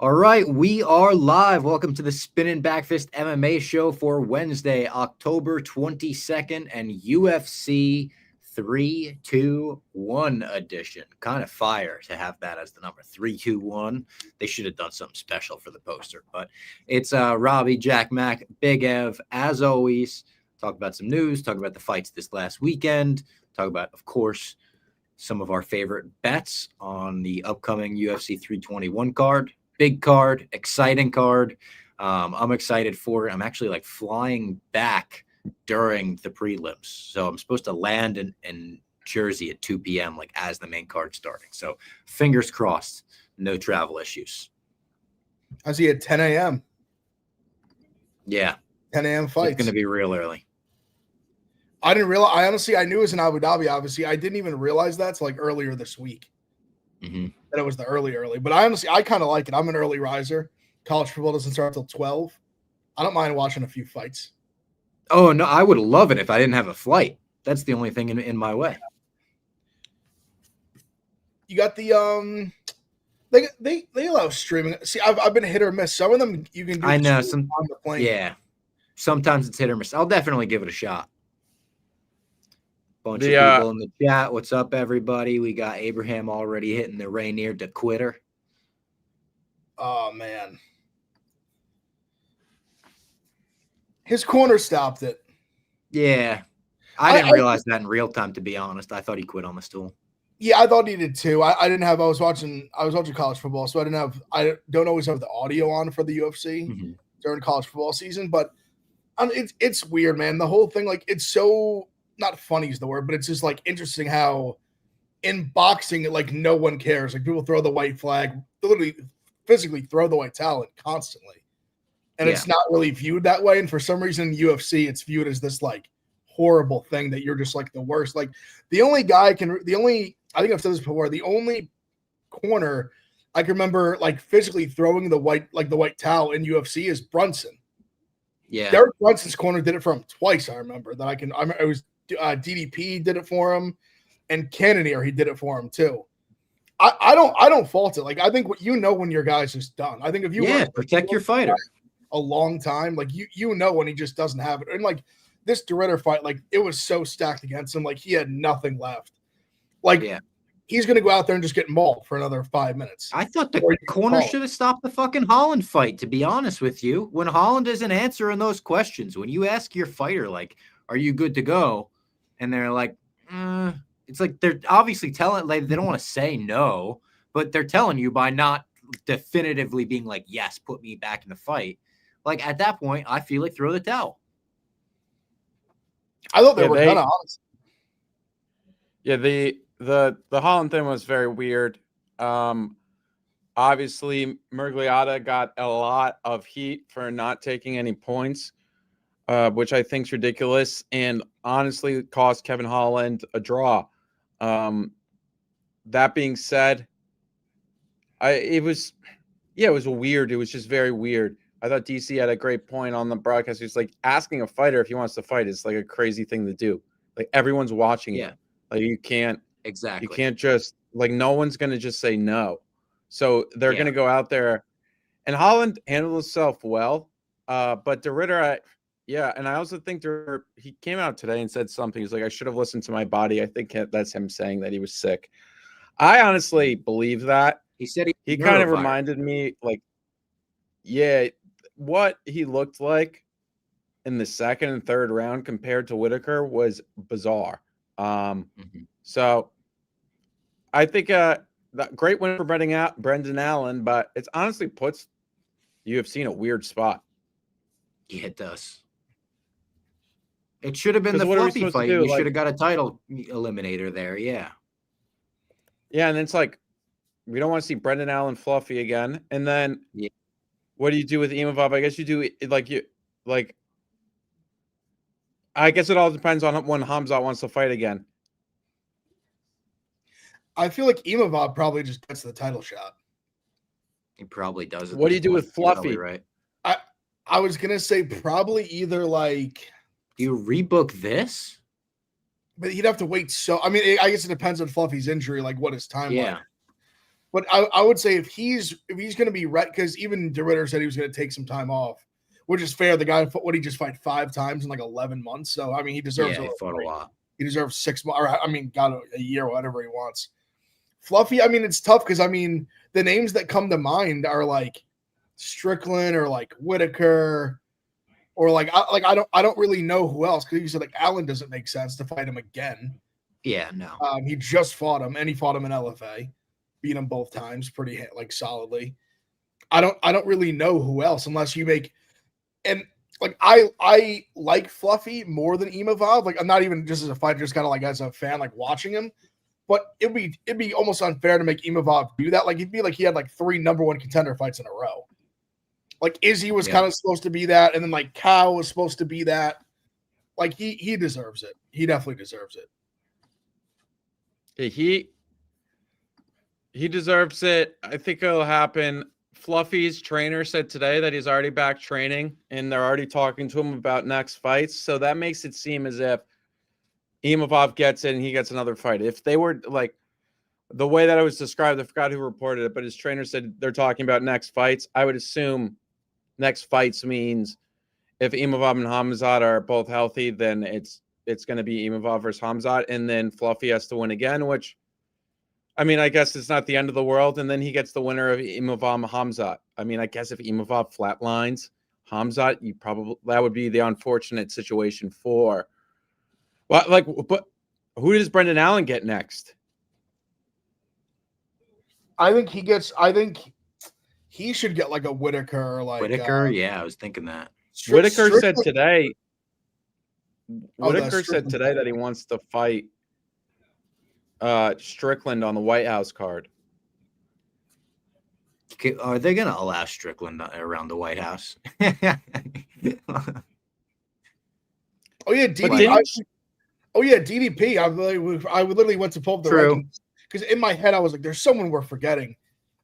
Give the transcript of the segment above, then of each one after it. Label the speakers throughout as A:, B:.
A: All right, we are live. Welcome to the Spinning Backfist MMA show for Wednesday, October 22nd, and UFC 321 edition. Kind of fire to have that as the number 321. They should have done something special for the poster, but it's Robbie, Jack Mac, Big Ev, as always. Talk about some news, talk about the fights this last weekend, talk about, of course, some of our favorite bets on the upcoming UFC 321 card. Big card, exciting card. I'm excited for it. I'm actually flying back during the prelims. So I'm supposed to land in Jersey at 2 p.m. as the main card starting. So fingers crossed, no travel issues.
B: I see at 10 a.m.
A: Yeah.
B: 10 a.m. fights.
A: It's going to be real early.
B: I didn't realize. I knew it was in Abu Dhabi, obviously. I didn't even realize that till earlier this week.
A: Mm-hmm.
B: That it was the early. But I kind of like it. I'm an early riser. College football doesn't start till 12. I don't mind watching a few fights.
A: Oh, no, I would love it if I didn't have a flight. That's the only thing in my way.
B: You got the they allow streaming. See, I've been hit or miss. Some of them you can do.
A: I know some
B: on the plane.
A: Yeah. Sometimes it's hit or miss. I'll definitely give it a shot. Bunch of people in the chat. What's up, everybody? We got Abraham already hitting the Rainier to quitter.
B: Oh, man. His corner stopped it.
A: Yeah. I didn't realize that in real time, to be honest. I thought he quit on the stool.
B: Yeah, I thought he did too. I didn't have. I was watching college football, so I don't always have the audio on for the UFC during college football season. But it's weird, man. The whole thing, it's so not funny is the word, but it's just interesting how in boxing, no one cares. People throw the white flag, literally physically throw the white towel constantly, and it's not really viewed that way. And for some reason, in UFC, it's viewed as this horrible thing that you're just the worst. The only guy I think I've said this before. The only corner I can remember physically throwing the white towel in UFC is Brunson.
A: Yeah,
B: Derek Brunson's corner did it for him twice. I remember that. It was DDP did it for him, and Cannonier he did it for him too. I don't fault it. I think when your guy's just done. I think if you
A: protect your fighter
B: a long time, you know when he just doesn't have it. And this DeRitter fight, it was so stacked against him, he had nothing left. He's going to go out there and just get mauled for another 5 minutes.
A: I thought the corner should have stopped the fucking Holland fight, to be honest with you. When Holland isn't answering those questions, when you ask your fighter, are you good to go? And they're it's they're obviously telling, they don't want to say no, but they're telling you by not definitively being yes, put me back in the fight. At that point, I feel throw the towel.
B: I thought they were kind of honest.
C: Yeah, the Holland thing was very weird. Obviously, Murgliata got a lot of heat for not taking any points, which I think is ridiculous, and honestly cost Kevin Holland a draw. That being said, it was weird. It was just very weird. I thought DC had a great point on the broadcast. He's asking a fighter if he wants to fight is a crazy thing to do. Everyone's watching it. You can't.
A: Exactly.
C: You can't just no one's going to just say no. So they're going to go out there, and Holland handled himself well. But DeRitter, and I also think he came out today and said something. He's I should have listened to my body. I think that's him saying that he was sick. I honestly believe that.
A: He said
C: he kind of reminded me what he looked like in the second and third round compared to Whitaker was bizarre. So I think that great win for Brendan Allen, but it's honestly puts UFC in a weird spot.
A: Yeah, it does. It should have been the fluffy fight. You should have got a title eliminator there. Yeah.
C: Yeah, and it's we don't want to see Brendan Allen fluffy again. And then what do you do with Inou-Amorim? I guess you do I guess it all depends on when Hamzat wants to fight again.
B: I feel Inou-Amorim probably just gets the title shot.
A: He probably does.
C: What do you do with Fluffy?
A: Right.
B: I was gonna say probably either do
A: you rebook this?
B: But he'd have to wait. So I mean, I guess it depends on Fluffy's injury, what his timeline.
A: Yeah.
B: But I would say if he's going to be because even DeRitter said he was going to take some time off, which is fair. The guy, what he just fight 5 times in like 11 months. So I mean, he deserves.
A: Yeah, he fought a lot.
B: He deserves 6 months, or I mean, got a year, whatever he wants. Fluffy. I mean, it's tough because I mean, the names that come to mind are like Strickland or like Whitaker, or like I don't really know who else, because you said like Allen doesn't make sense to fight him again.
A: Yeah, no.
B: He just fought him, and he fought him in LFA, beat him both times pretty like solidly. I don't really know who else unless you make, and like I like Fluffy more than Imavov. Like I'm not even just as a fighter, just kind of like as a fan, like watching him. But it'd be almost unfair to make Imavov do that. Like it'd be like he had like 3 #1 contender fights in a row. Like Izzy was kind of supposed to be that, and then like Cow was supposed to be that. Like he deserves it. He definitely deserves it.
C: He deserves it. I think it'll happen. Fluffy's trainer said today that he's already back training, and they're already talking to him about next fights. So that makes it seem as if Imavov gets it and he gets another fight. If they were like the way that it was described, I forgot who reported it, but his trainer said they're talking about next fights. I would assume next fights means if Imavov and Hamzat are both healthy, then it's going to be Imavov versus Hamzat, and then Fluffy has to win again, which, I mean, I guess it's not the end of the world, and then he gets the winner of Imavov Hamzat. I mean, I guess if Imavov flatlines Hamzat, that would be the unfortunate situation for. Well, like, but who does Brendan Allen get next?
B: I think he should get like a Whitaker, like
A: Whitaker. Yeah, I was thinking that.
C: Whitaker said today. Whitaker said today that he wants to fight Strickland on the White House card.
A: Are they going to allow Strickland around the White House?
B: Oh yeah, DDP. I literally went to pull up the rankings because in my head I was like, "There's someone we're forgetting."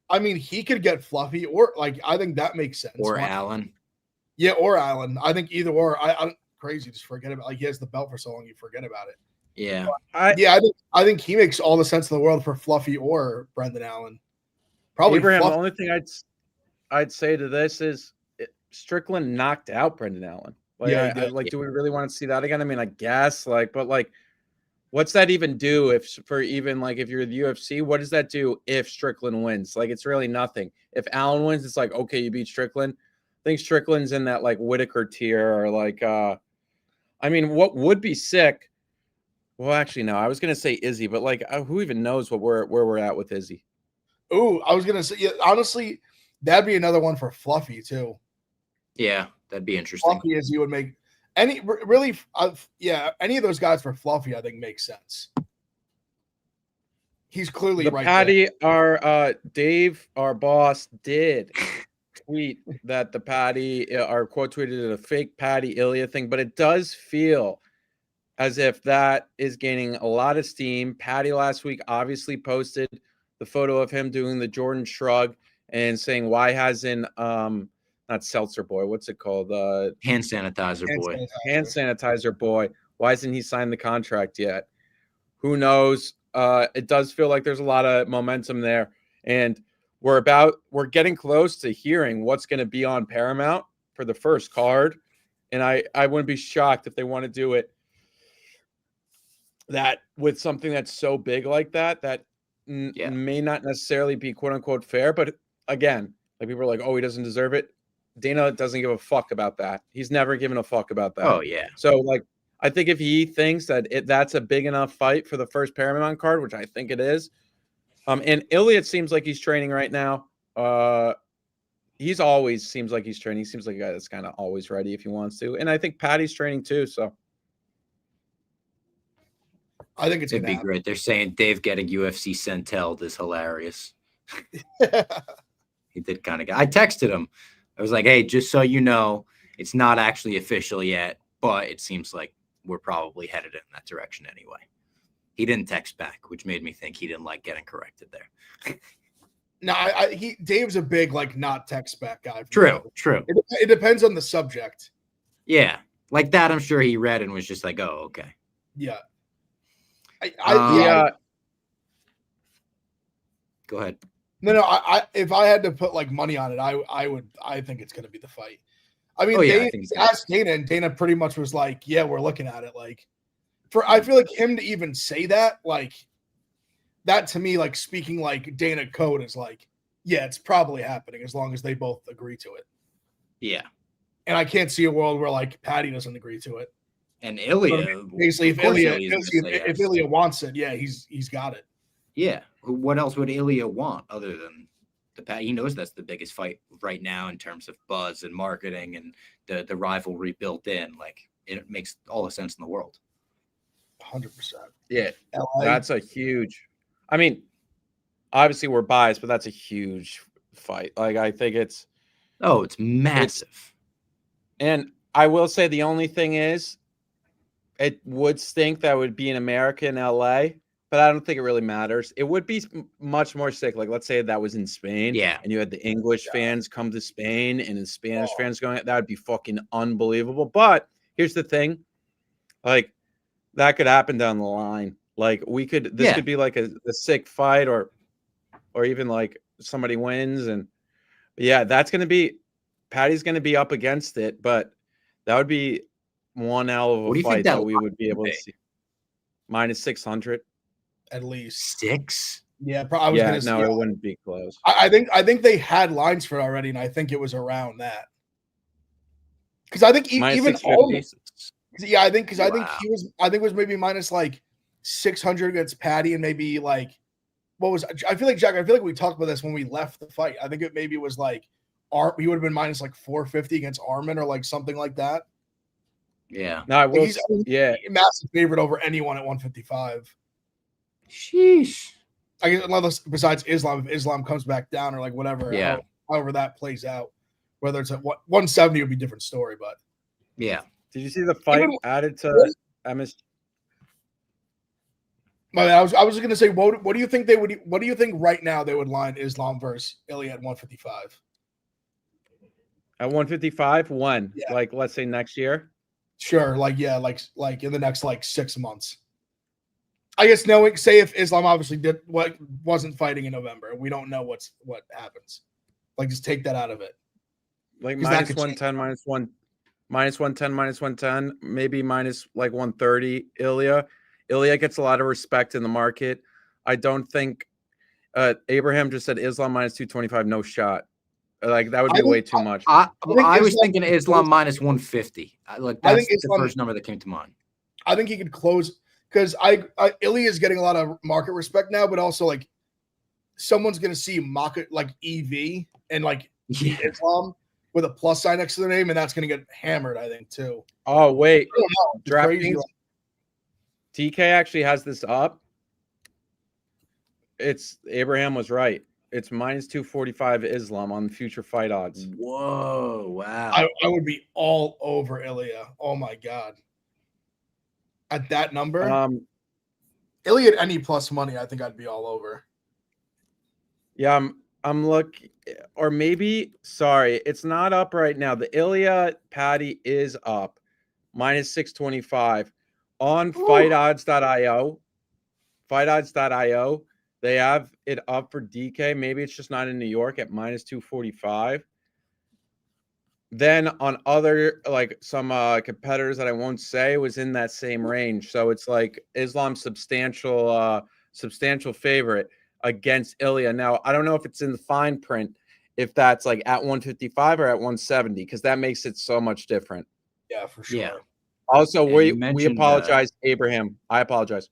B: I mean, he could get Fluffy, or like I think that makes sense.
A: Or Allen.
B: Yeah, or Allen. I think either or. I'm crazy. Just forget about, like, he has the belt for so long, you forget about it.
A: Yeah.
B: I think he makes all the sense in the world for Fluffy or Brendan Allen. Probably
C: Abraham.
B: Fluffy.
C: The only thing I'd say to this is Strickland knocked out Brendan Allen. Like, do we really want to see that again? I mean, I guess, but what's that even do if you're the UFC, what does that do if Strickland wins? Like, it's really nothing. If Allen wins, it's like, okay, you beat Strickland. I think Strickland's in that like Whitaker tier, or like, I mean, what would be sick? Well, actually, no, I was going to say Izzy, but like, who even knows where we're at with Izzy?
B: Oh, I was going to say, yeah, honestly, that'd be another one for Fluffy too.
A: Yeah, that'd be interesting.
B: Fluffy, as you would make any really, any of those guys for Fluffy, I think makes sense. He's clearly right.
C: Patty, Dave, our boss, did tweet that the Patty, our quote tweeted a fake Patty Ilya thing, but it does feel as if that is gaining a lot of steam. Patty last week obviously posted the photo of him doing the Jordan shrug and saying, why hasn't not Seltzer Boy, what's it called?
A: Hand sanitizer boy.
C: Hand sanitizer boy. Why hasn't he signed the contract yet? Who knows? It does feel like there's a lot of momentum there, and we're getting close to hearing what's going to be on Paramount for the first card. And I wouldn't be shocked if they want to do it that with something that's so big like that may not necessarily be quote unquote fair. But again, like, people are like, oh, he doesn't deserve it. Dana doesn't give a fuck about that. He's never given a fuck about that.
A: Oh yeah.
C: So like, I think if he thinks that that's a big enough fight for the first Paramount card, which I think it is, and Elliott seems like he's training right now. He's always seems like he's training. He seems like a guy that's kind of always ready if he wants to. And I think Patty's training too. So
B: I think it'd
A: be great. They're saying Dave getting UFC Centelled is hilarious. He did kind of. I texted him. I was like, hey, just so you know, it's not actually official yet, but it seems like we're probably headed in that direction anyway. He didn't text back, which made me think he didn't like getting corrected there.
B: No, Dave's a big, like, not text back guy.
A: True.
B: It depends on the subject.
A: Yeah. Like that, I'm sure he read and was just like, oh, okay.
B: Yeah.
A: Go ahead.
B: No. I if I had to put like money on it, I think it's going to be the fight. I mean,
A: I think
B: they asked Dana, and Dana pretty much was like, "Yeah, we're looking at it." Like, I feel like him to even say that, like, that to me, like speaking like Dana code is like, yeah, it's probably happening as long as they both agree to it.
A: Yeah.
B: And I can't see a world where like Patty doesn't agree to it.
A: And Ilya,
B: basically, if Ilya wants it, yeah, he's got it.
A: Yeah. What else would Ilya want other than the Pat? He knows that's the biggest fight right now in terms of buzz and marketing and the rivalry built in. Like, it makes all the sense in the world.
B: 100%.
C: Yeah, that's a huge. I mean, obviously we're biased, but that's a huge fight. Like, I think it's
A: massive.
C: And I will say the only thing is, it would stink that would be in America in LA, but I don't think it really matters. It would be much more sick. Like, let's say that was in Spain, and you had the English fans come to Spain and the Spanish fans going. That would be fucking unbelievable. But here's the thing, like, that could happen down the line. Like, this could be like a sick fight, or even like somebody wins, and that's going to be, Patty's going to be up against it, but that would be one hell of a fight that we would be able to see. Minus 600
B: at least.
A: 6?
B: Yeah, I was gonna say,
C: it wouldn't be close.
B: I think they had lines for it already, and I think it was around that. Because I think even I think it was maybe minus like 600 against Patty, and maybe like I feel like, Jack, we talked about this when we left the fight. I think it maybe was like he would have been minus like 450 against Armin, or like something like that.
A: Yeah.
C: No,
B: he's a massive favorite over anyone at 155.
A: Sheesh.
B: I guess besides Islam, if Islam comes back down or like whatever, however that plays out, whether it's at 170 would be a different story. But
A: yeah,
C: did you see the fight added to MS?
B: I was going to say, what do you think what do you think right now they would line Islam versus Ilya at 155?
C: At 155, when? Yeah. Like, let's say next year.
B: Sure, like in the next like 6 months. I guess say if Islam obviously wasn't fighting in November, we don't know what happens. Like, just take that out of it.
C: Like minus 110, minus 110, minus 110, maybe minus like 130. Ilya gets a lot of respect in the market. I don't think Abraham just said Islam minus 225, no shot. Like, that would be way too much.
A: I was thinking Islam minus 150. That's the first number that came to mind.
B: I think he could close, because Ilya is getting a lot of market respect now, but also like someone's going to see market like EV and like Islam with a plus sign next to their name, and that's going to get hammered, I think, too.
C: Oh, wait. DraftKings. TK actually has this up. Abraham was right. It's minus 245 Islam on future fight odds.
A: Whoa, wow.
B: I would be all over Ilya. Oh my God. At that number, Ilya at any plus money, I think I'd be all over.
C: Yeah, I'm looking, or maybe, sorry, it's not up right now. The Ilya Patty is up, minus 625 on fightodds.io. Fightodds.io. They have it up for DK. Maybe it's just not in New York at minus 245. Then on other, like some competitors that I won't say, was in that same range. So it's like Islam's substantial favorite against Ilya. Now, I don't know if it's in the fine print, if that's like at 155 or at 170, because that makes it so much different.
B: Yeah, for sure.
A: Yeah.
C: Also, we apologize, Abraham. I apologize.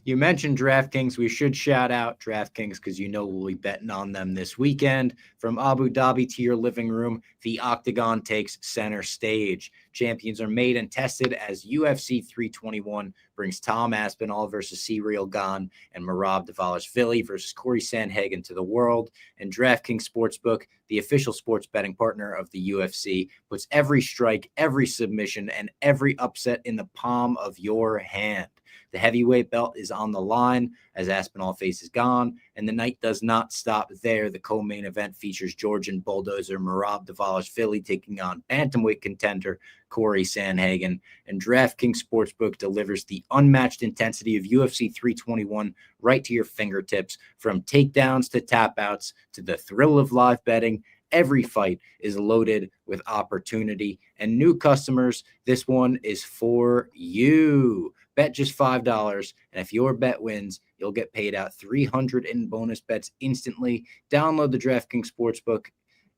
A: You mentioned DraftKings. We should shout out DraftKings because we'll be betting on them this weekend. From Abu Dhabi to your living room, the Octagon takes center stage. Champions are made and tested as UFC 321 brings Tom Aspinall versus Ciryl-Gane and Merab-Dvalishvili versus Corey Sandhagen to the world. And DraftKings Sportsbook, the official sports betting partner of the UFC, puts every strike, every submission, and every upset in the palm of your hand. The heavyweight belt is on the line as Aspinall faces Gane, and the night does not stop there. The co-main event features Georgian bulldozer Merab Dvalishvili taking on bantamweight contender Corey Sandhagen, and DraftKings Sportsbook delivers the unmatched intensity of UFC 321 right to your fingertips. From takedowns to tap-outs to the thrill of live betting, every fight is loaded with opportunity. And new customers, this one is for you. Bet just $5, and if your bet wins, you'll get paid out $300 in bonus bets instantly. Download the DraftKings Sportsbook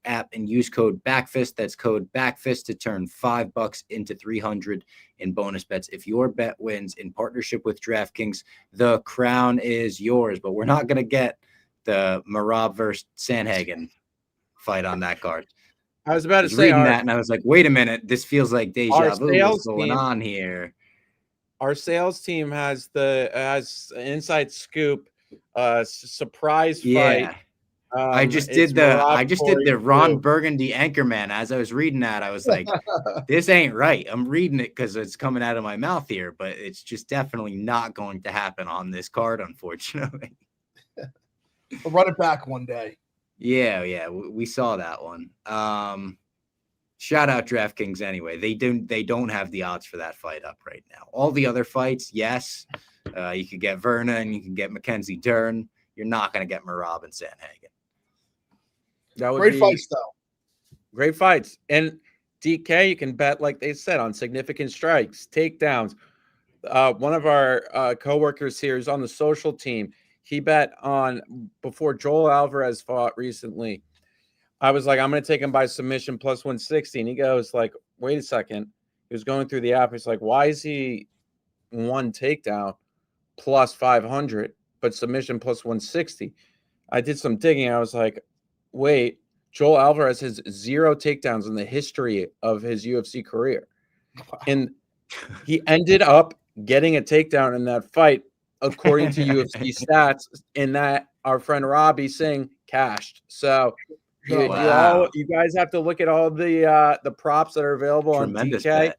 A: app and use code BACKFIST. That's code BACKFIST to turn $5 into $300 in bonus bets. If your bet wins in partnership with DraftKings, the crown is yours. But we're not going to get the Merab versus Sandhagen fight on that card.
C: I was about to say
A: reading that, and I was like, wait a minute, this feels like deja vu. What's going on here?
C: Our sales team has inside scoop, surprise fight.
A: I just did the Ron Burgundy Anchorman. As I was reading that, I was like, this ain't right. I'm reading it because it's coming out of my mouth here, but it's just definitely not going to happen on this card, unfortunately.
B: I'll run it back one day.
A: Yeah, we saw that one. Shout out DraftKings anyway. They don't have the odds for that fight up right now. All the other fights, yes, you could get Verna and you can get Mackenzie Dern. You're not going to get Merab and Sandhagen.
C: That would
B: Great fights, though.
C: Great fights. And DK, you can bet, like they said, on significant strikes, takedowns. One of our coworkers here is on the social team. He bet on before Joel Alvarez fought recently. I was like, I'm going to take him by submission plus 160. And he goes like, wait a second. He was going through the app. He's like, why is he one takedown plus 500, but submission plus 160? I did some digging. I was like, wait, Joel Alvarez has 0 takedowns in the history of his UFC career. Wow. And he ended up getting a takedown in that fight, according to UFC stats, in that our friend Robbie Singh cashed. So you guys have to look at all the props that are available tremendous on DK. Bet.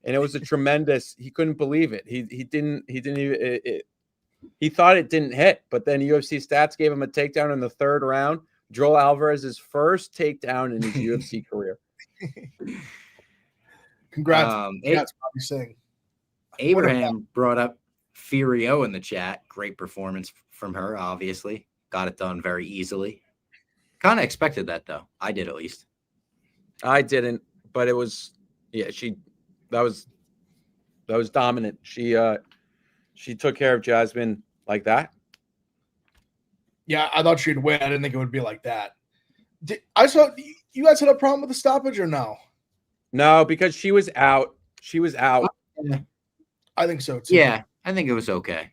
C: And it was a tremendous. He couldn't believe it. He didn't even. He thought it didn't hit, but then UFC stats gave him a takedown in the 3rd round. Joel Alvarez's first takedown in his UFC career.
B: Congrats, Robbie Singh.
A: Abraham brought up Furio in the chat. Great performance from her, obviously. Got it done very easily. Kind of expected that, though. I did, at least.
C: I didn't, but it was, that was dominant. She took care of Jasmine like that.
B: Yeah, I thought she'd win. I didn't think it would be like that. I saw you guys had a problem with the stoppage or no?
C: No, because she was out. She was out.
B: I think so too.
A: Yeah, I think it was okay.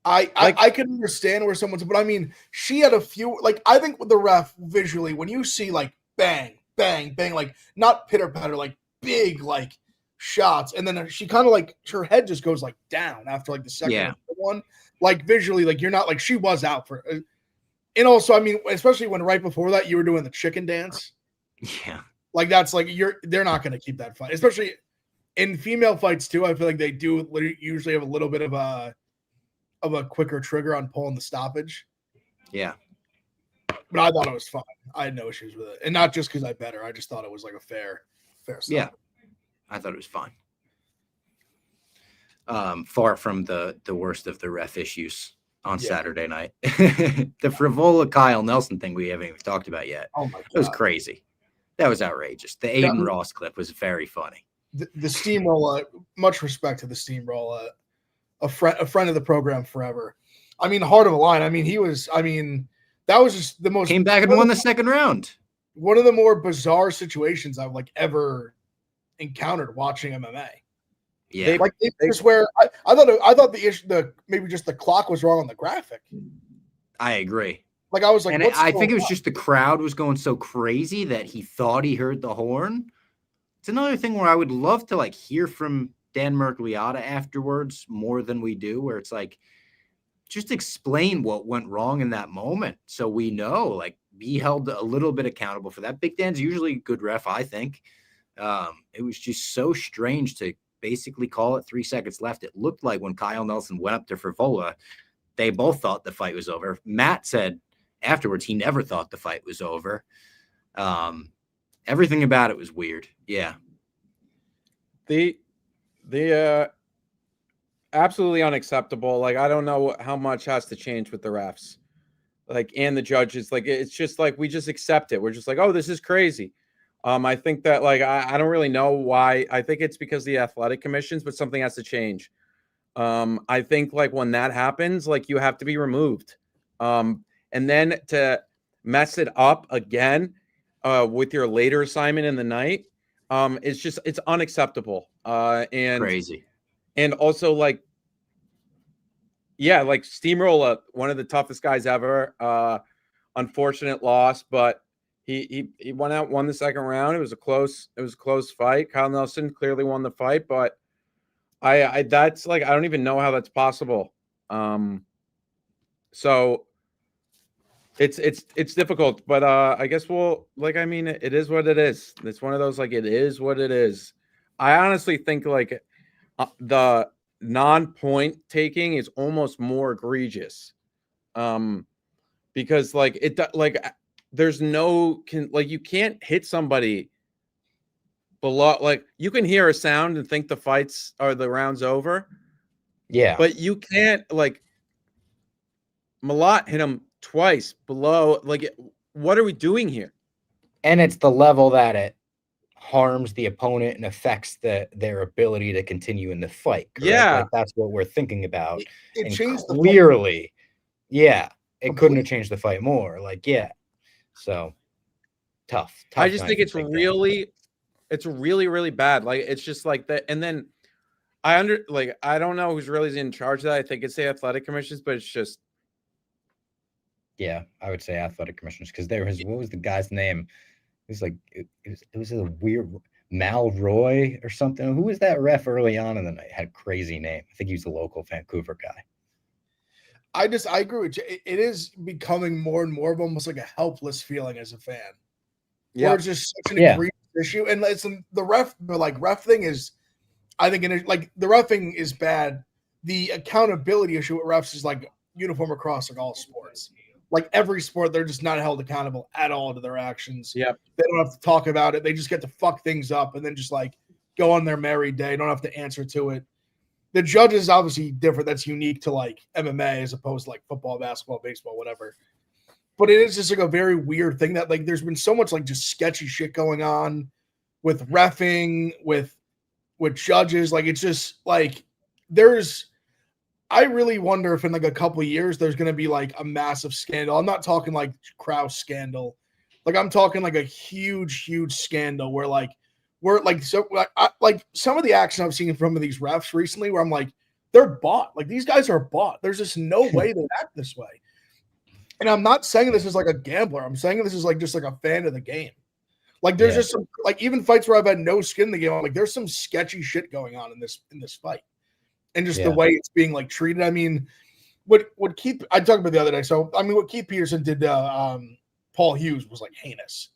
B: I can understand where someone's, but I mean, she had a few, like, I think with the ref visually, when you see like bang, bang, bang, like not pitter patter, like big, like shots. And then she kind of like, her head just goes like down after like the second one, like visually, like you're not like, she was out for, and also, I mean, especially when right before that, you were doing the chicken dance.
A: Yeah.
B: Like that's like, they're not going to keep that fight, especially in female fights too. I feel like they do usually have a little bit of a quicker trigger on pulling the stoppage.
A: Yeah.
B: But I thought it was fine. I had no issues with it. And not just because I bet her. I just thought it was like a fair stoppage.
A: Yeah. I thought it was fine. Far from the worst of the ref issues on Saturday night. The Frivola Kyle Nelson thing we haven't even talked about yet.
B: Oh my God.
A: It was crazy. That was outrageous. The Aiden Ross clip was very funny.
B: The steamroller, much respect to the steamroller, a friend of the program forever. I mean, heart of the line. I mean, that was just the most.
A: Came back and won the 2nd round.
B: One of the more bizarre situations I've like ever encountered watching MMA.
A: Yeah,
B: just where I thought the issue, maybe just the clock was wrong on the graphic.
A: I agree.
B: Like I was like,
A: and I think it was just the crowd was going so crazy that he thought he heard the horn. It's another thing where I would love to like hear from Dan Mercogliata afterwards more than we do, where it's like, just explain what went wrong in that moment so we know, like, be held a little bit accountable for that. Big Dan's usually a good ref, I think. It was just so strange to basically call it 3 seconds left. It looked like when Kyle Nelson went up to Frivola, they both thought the fight was over. Matt said afterwards he never thought the fight was over. Everything about it was weird. Yeah.
C: The absolutely unacceptable. Like, I don't know how much has to change with the refs, like, and the judges. Like, it's just like we just accept it. We're just like, oh, this is crazy. I think that, like, I don't really know why. I think it's because of the athletic commissions, but something has to change. I think, like, when that happens, like, you have to be removed. And then to mess it up again with your later assignment in the night, it's unacceptable. And
A: Crazy.
C: And also, like, yeah, like Steamroller, one of the toughest guys ever. Unfortunate loss, but he went out, won the second round. It was a close fight. Kyle Nelson clearly won the fight, but I that's like, I don't even know how that's possible. So it's difficult, but I guess we'll, like, I mean, it is what it is. It's one of those, like, it is what it is. I honestly think, like, the non-point taking is almost more egregious, because, like, there's no like, you can't hit somebody below, like, you can hear a sound and think the round's over.
A: Yeah.
C: But you can't, like, Malott hit him twice below. Like, what are we doing here?
A: And it's the level that it harms the opponent and affects their ability to continue in the fight. Correct?
C: Yeah.
A: Like, that's what we're thinking about.
B: It
A: and
B: changed
A: clearly, yeah, it
B: Completely.
A: couldn't have changed the fight more. Like, yeah. So tough.
C: I just think it's really bad. Like, it's just like that. And then I don't know who's really in charge of that. I think it's the athletic commissions, but it's just.
A: Yeah, I would say athletic commissioners, because what was the guy's name? It was like, it was a weird Malroy or something. Who was that ref early on in the night? Had a crazy name. I think he was a local Vancouver guy.
B: I agree with you. It is becoming more and more of almost like a helpless feeling as a fan. Yeah, where it's just such an egregious issue, and it's the ref thing is, I think, the reffing is bad. The accountability issue with refs is like uniform across like all sports. Like, every sport, they're just not held accountable at all to their actions.
C: Yeah,
B: they don't have to talk about it. They just get to fuck things up and then just, like, go on their merry day. Don't have to answer to it. The judge is obviously different. That's unique to, like, MMA as opposed to, like, football, basketball, baseball, whatever. But it is just, like, a very weird thing that, like, there's been so much, like, just sketchy shit going on with reffing, with judges. Like, it's just, like, I really wonder if in, like, a couple of years there's going to be, like, a massive scandal. I'm not talking, like, Krause scandal. Like, I'm talking, like, a huge, huge scandal where, like, some of the action I've seen from these refs recently where I'm like, they're bought. Like, these guys are bought. There's just no way they act this way. And I'm not saying this is like a gambler. I'm saying this is like just like a fan of the game. Like, there's just some, like, even fights where I've had no skin in the game, I'm like, there's some sketchy shit going on in this fight. And just the way it's being, like, treated. I mean, what I talked about the other day. So, I mean, what Keith Peterson did to Paul Hughes was, like, heinous.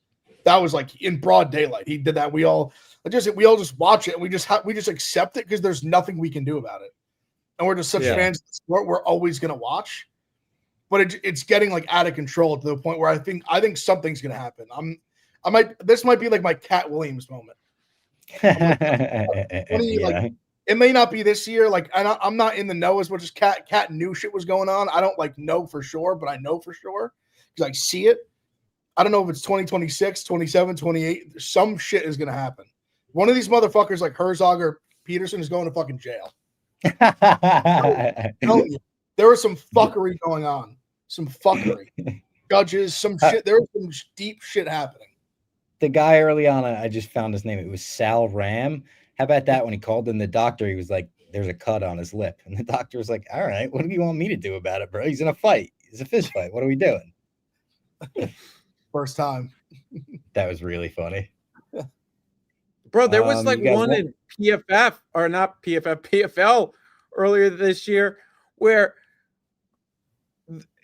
B: That was, like, in broad daylight. He did that. We all just watch it and we just accept it because there's nothing we can do about it. And we're just such fans of the sport. We're always going to watch. But it's getting, like, out of control to the point where I think something's going to happen. This might be like my Cat Williams moment. It may not be this year. Like, I'm not in the know as much as Cat knew shit was going on. I don't, like, know for sure, but I know for sure because I see it. I don't know if it's 2026, 27, 28. Some shit is going to happen. One of these motherfuckers like Herzog or Peterson is going to fucking jail. I'm telling you, there was some fuckery going on. Some fuckery. Judges, some shit. There was some deep shit happening.
A: The guy early on, I just found his name. It was Sal Ram. How about that? When he called in the doctor, he was like, there's a cut on his lip. And the doctor was like, all right, what do you want me to do about it, bro? He's in a fight. It's a fist fight. What are we doing?
B: First time.
A: That was really funny.
C: Bro, there was like one in PFF, or not PFF, PFL earlier this year where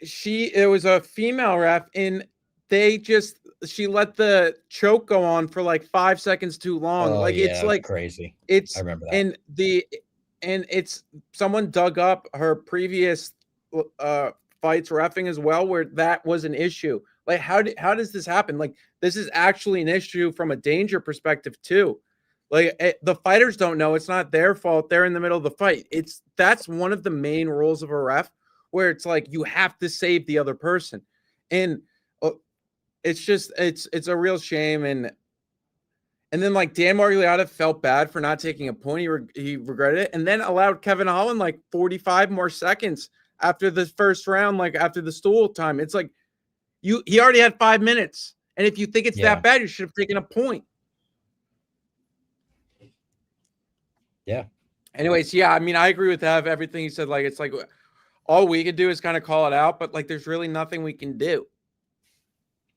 C: it was a female ref and they just, let the choke go on for like 5 seconds too long. Like
D: yeah,
C: it's like
D: crazy.
C: It's
D: I remember that.
C: And it's someone dug up her previous fights reffing as well, where that was an issue. Like how does this happen? Like this is actually an issue from a danger perspective too. Like the fighters don't know, it's not their fault. They're in the middle of the fight. That's one of the main rules of a ref, where it's like you have to save the other person. And it's a real shame. And then like Dan Marguliotta felt bad for not taking a point. He regretted it, and then allowed Kevin Holland like 45 more seconds after the first round, like after the stool time. It's like he already had 5 minutes. And if you think it's that bad, you should have taken a point.
D: Yeah.
C: Anyways, yeah, I mean, I agree with everything he said. Like, it's like all we could do is kind of call it out, but like there's really nothing we can do.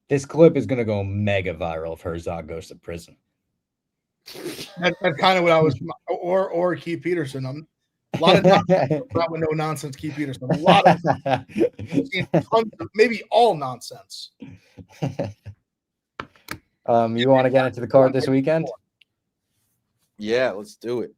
D: This clip is going to go mega viral if Herzog goes to prison.
B: That's kind of what I was, or Keith Peterson. A lot of nonsense, with no nonsense, Keith Peterson. A lot of tons of, maybe all nonsense.
D: You want to get into the card this weekend?
C: Yeah, let's do it.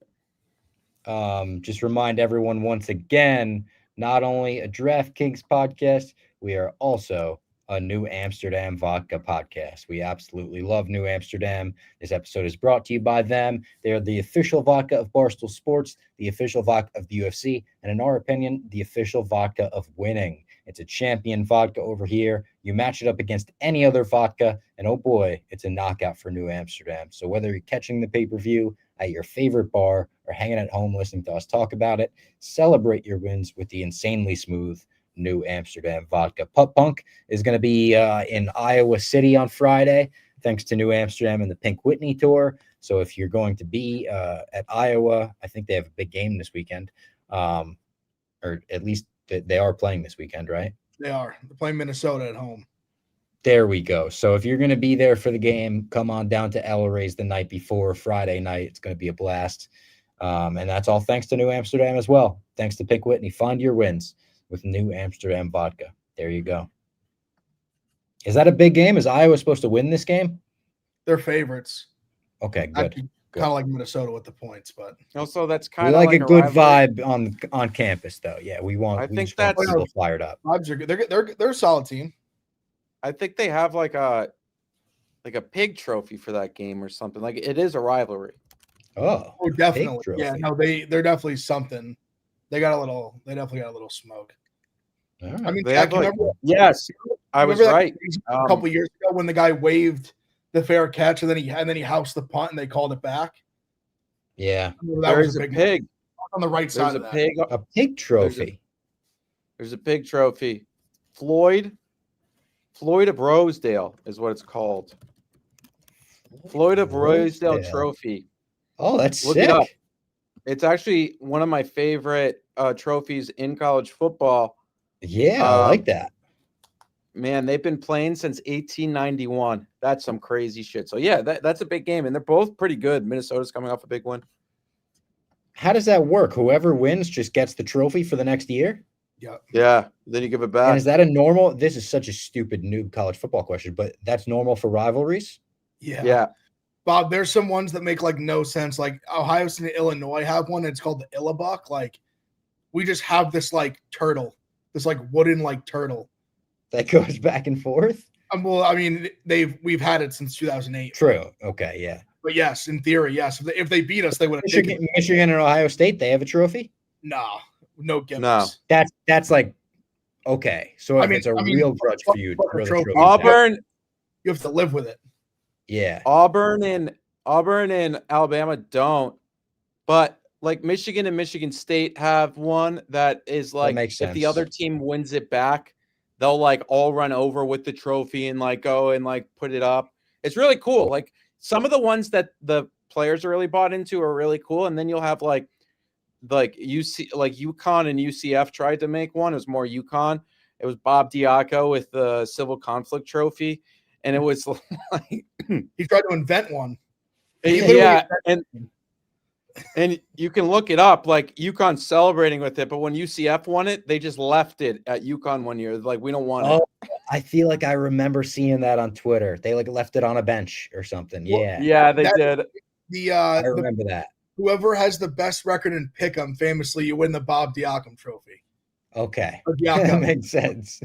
D: Just remind everyone once again, not only a DraftKings podcast, we are also a New-Amsterdam Vodka podcast. We absolutely love New-Amsterdam. This episode is brought to you by them. They are the official vodka of Barstool Sports, the official vodka of the UFC, and in our opinion, the official vodka of winning. It's a champion vodka over here. You match it up against any other vodka, and oh boy, it's a knockout for New-Amsterdam. So whether you're catching the pay-per-view at your favorite bar or hanging at home listening to us talk about it, celebrate your wins with the insanely smooth New-Amsterdam vodka. Putt Punk is going to be in Iowa City on Friday, thanks to New-Amsterdam and the Pink Whitney Tour. So if you're going to be at Iowa, I think they have a big game this weekend, or at least they are playing this weekend, right?
B: They are. They're playing Minnesota at home.
D: There we go. So if you're going to be there for the game, come on down to El Rey's the night before, Friday night. It's going to be a blast. And that's all thanks to New-Amsterdam as well. Thanks to Pink Whitney. Find your wins with New-Amsterdam vodka. There you go. Is that a big game? Is Iowa supposed to win this game?
B: They're favorites.
D: Okay, good.
B: Kind of like Minnesota with the points, but
C: also that's kind
D: of
C: like
D: a good rivalry. Vibe on campus, though. Yeah, we think that's people fired up.
B: Vibes are good. They're a solid team.
C: I think they have like a pig trophy for that game or something. Like it is a rivalry.
D: Oh,
B: definitely. Yeah, no, they're definitely something. They definitely got a little smoke.
D: Right.
B: I mean,
C: Jack, yes, I was right.
B: A couple years ago when the guy waved the fair catch and then he housed the punt and they called it back.
D: Yeah,
C: there's a pig
B: on the right side.
D: A pig trophy.
C: There's a pig trophy. Floyd of Rosedale is what it's called. Floyd of Rosedale trophy.
D: Oh, that's
C: Look
D: sick.
C: It up. It's actually one of my favorite trophies in college football.
D: Yeah, I like that.
C: Man, they've been playing since 1891. That's some crazy shit. So, yeah, that's a big game, and they're both pretty good. Minnesota's coming off a big win.
D: How does that work? Whoever wins just gets the trophy for the next year?
C: Yeah. Then you give it back.
D: And is that a normal? This is such a stupid noob college football question, but that's normal for rivalries?
C: Yeah.
B: Bob, there's some ones that make like no sense. Like Ohio State and Illinois have one. It's called the Illabuck. Like we just have this like turtle, this like wooden like turtle
D: that goes back and forth.
B: Well, I mean, we've had it since 2008.
D: True. Okay. Yeah.
B: But yes, in theory, yes. If they beat us, they would have
D: Michigan and Ohio State. They have a trophy.
B: No gimmicks.
D: No. That's like okay. So if it's a real grudge for you,
C: Auburn,
B: you have to live with it.
D: Yeah.
C: Auburn and Alabama don't, but like Michigan and Michigan State have one that is like if the other team wins it back, they'll like all run over with the trophy and like go and like put it up. It's really cool. Like some of the ones that the players are really bought into are really cool, and then you'll have like UConn and UCF tried to make one. It was more UConn. It was Bob Diaco with the Civil Conflict Trophy. And it was like
B: he tried to invent one.
C: Yeah, and And you can look it up, like UConn celebrating with it, but when UCF won it, they just left it at UConn one year. Like, we don't want it.
D: I feel like I remember seeing that on Twitter. They like left it on a bench or something. Yeah.
C: Yeah, they did.
D: I remember that.
B: Whoever has the best record in Pick'em, famously, you win the Bob Diaconm Trophy.
D: Okay.
B: That
D: makes sense.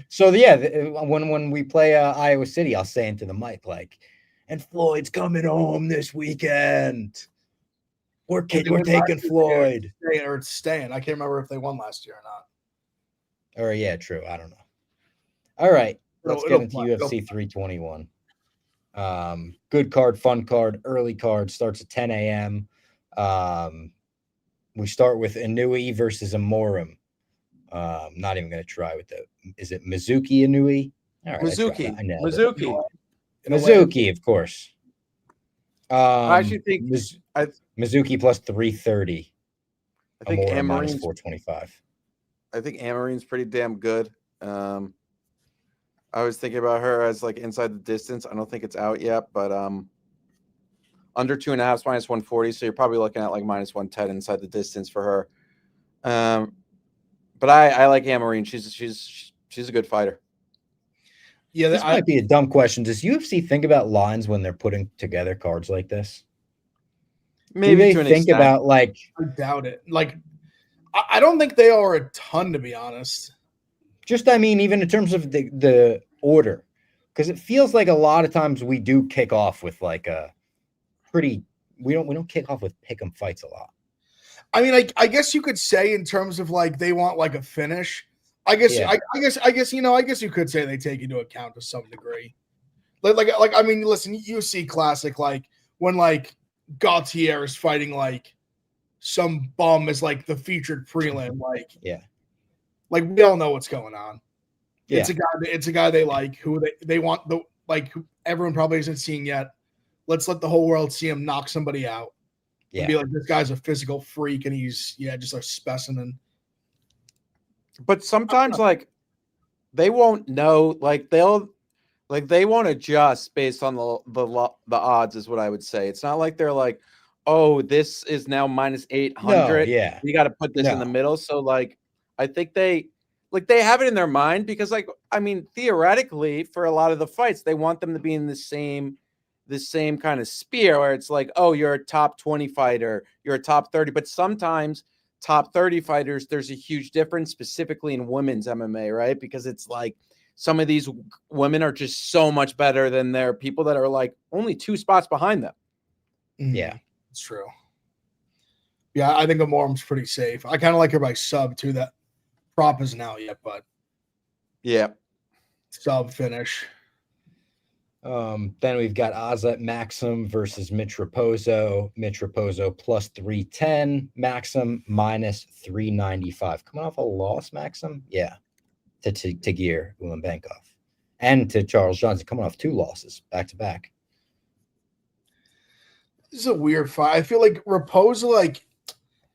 D: So yeah, when we play Iowa City, I'll say into the mic like, and Floyd's coming home this weekend. We're taking Floyd.
B: Or it's staying. I can't remember if they won last year or not.
D: Or yeah, true. I don't know. All right, let's get into UFC 321. Good card, fun card, early card, starts at 10 a.m. We start with Inou versus Amorim. Not even going to try with is it Mizuki Inou? All right, Mizuki, of course.
C: I actually think
D: Mizuki plus 330.
C: I think
D: Amorim minus
C: Amorim's
D: 425.
C: I think Amorim's pretty damn good. I was thinking about her as like inside the distance. I don't think it's out yet, but under 2.5 minus 140. So you're probably looking at like minus 110 inside the distance for her. But I like Amorim. She's a good fighter.
D: Yeah, this might be a dumb question. Does UFC think about lines when they're putting together cards like this?
C: Maybe
D: do they think about like?
B: I doubt it. Like, I don't think they are a ton, to be honest.
D: Just, I mean, even in terms of the order, because it feels like a lot of times we do kick off with like a pretty. We don't kick off with pick'em fights a lot.
B: I mean, I guess you could say in terms of like they want like a finish. I guess you could say they take into account to some degree. Like I mean, listen, you see classic like when like Gautier is fighting like some bum as like the featured prelim, like we all know what's going on. Yeah. It's a guy they like, who they want, the like who everyone probably isn't seeing yet. Let's let the whole world see him knock somebody out. Yeah. And be like, this guy's a physical freak and he's just a specimen.
C: But sometimes like they won't know, like they won't adjust based on the odds is what I would say. It's not like they're like, oh, this is now minus 800.
D: Yeah,
C: you got to put this in the middle. So like, I think they have it in their mind because like, I mean, theoretically for a lot of the fights, they want them to be in the same kind of sphere where it's like, oh, you're a top 20 fighter, you're a top 30, but sometimes top 30 fighters, there's a huge difference specifically in women's MMA, right? Because it's like some of these women are just so much better than their people that are like only 2 spots behind them.
D: Yeah,
B: it's true. Yeah, I think Amorim's pretty safe. I kind of like her by sub too. That prop isn't out yet, but
C: yeah,
B: sub finish.
D: Then we've got Maksum versus Mitch Raposo. Mitch Raposo plus 310. Maksum minus 395. Coming off a loss, Maksum? Yeah. To Tagir Ulanbekov. And to Charles Johnson. Coming off 2 losses back to back.
B: This is a weird fight. I feel like Raposo, like,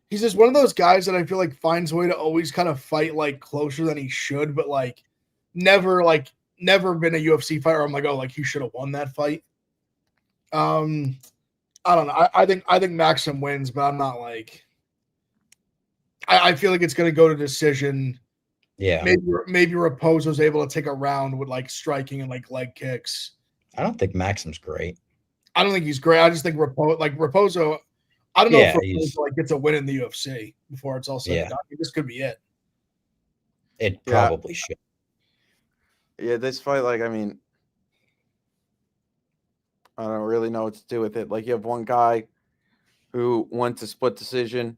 B: he's just one of those guys that I feel like finds a way to always kind of fight like closer than he should, but like never been a UFC fighter. I'm like, oh, like he should have won that fight. I don't know. I think Maksum wins, but I'm not like. I feel like it's going to go to decision.
D: Yeah.
B: Maybe Raposo's able to take a round with like striking and like leg kicks.
D: I don't think Maksum's great.
B: I don't think he's great. I just think Raposo. I don't know if Raposo like gets a win in the UFC before it's all said and done. This could be it.
D: It probably should.
C: Yeah, this fight, like, I mean, I don't really know what to do with it. Like, you have one guy who went to split decision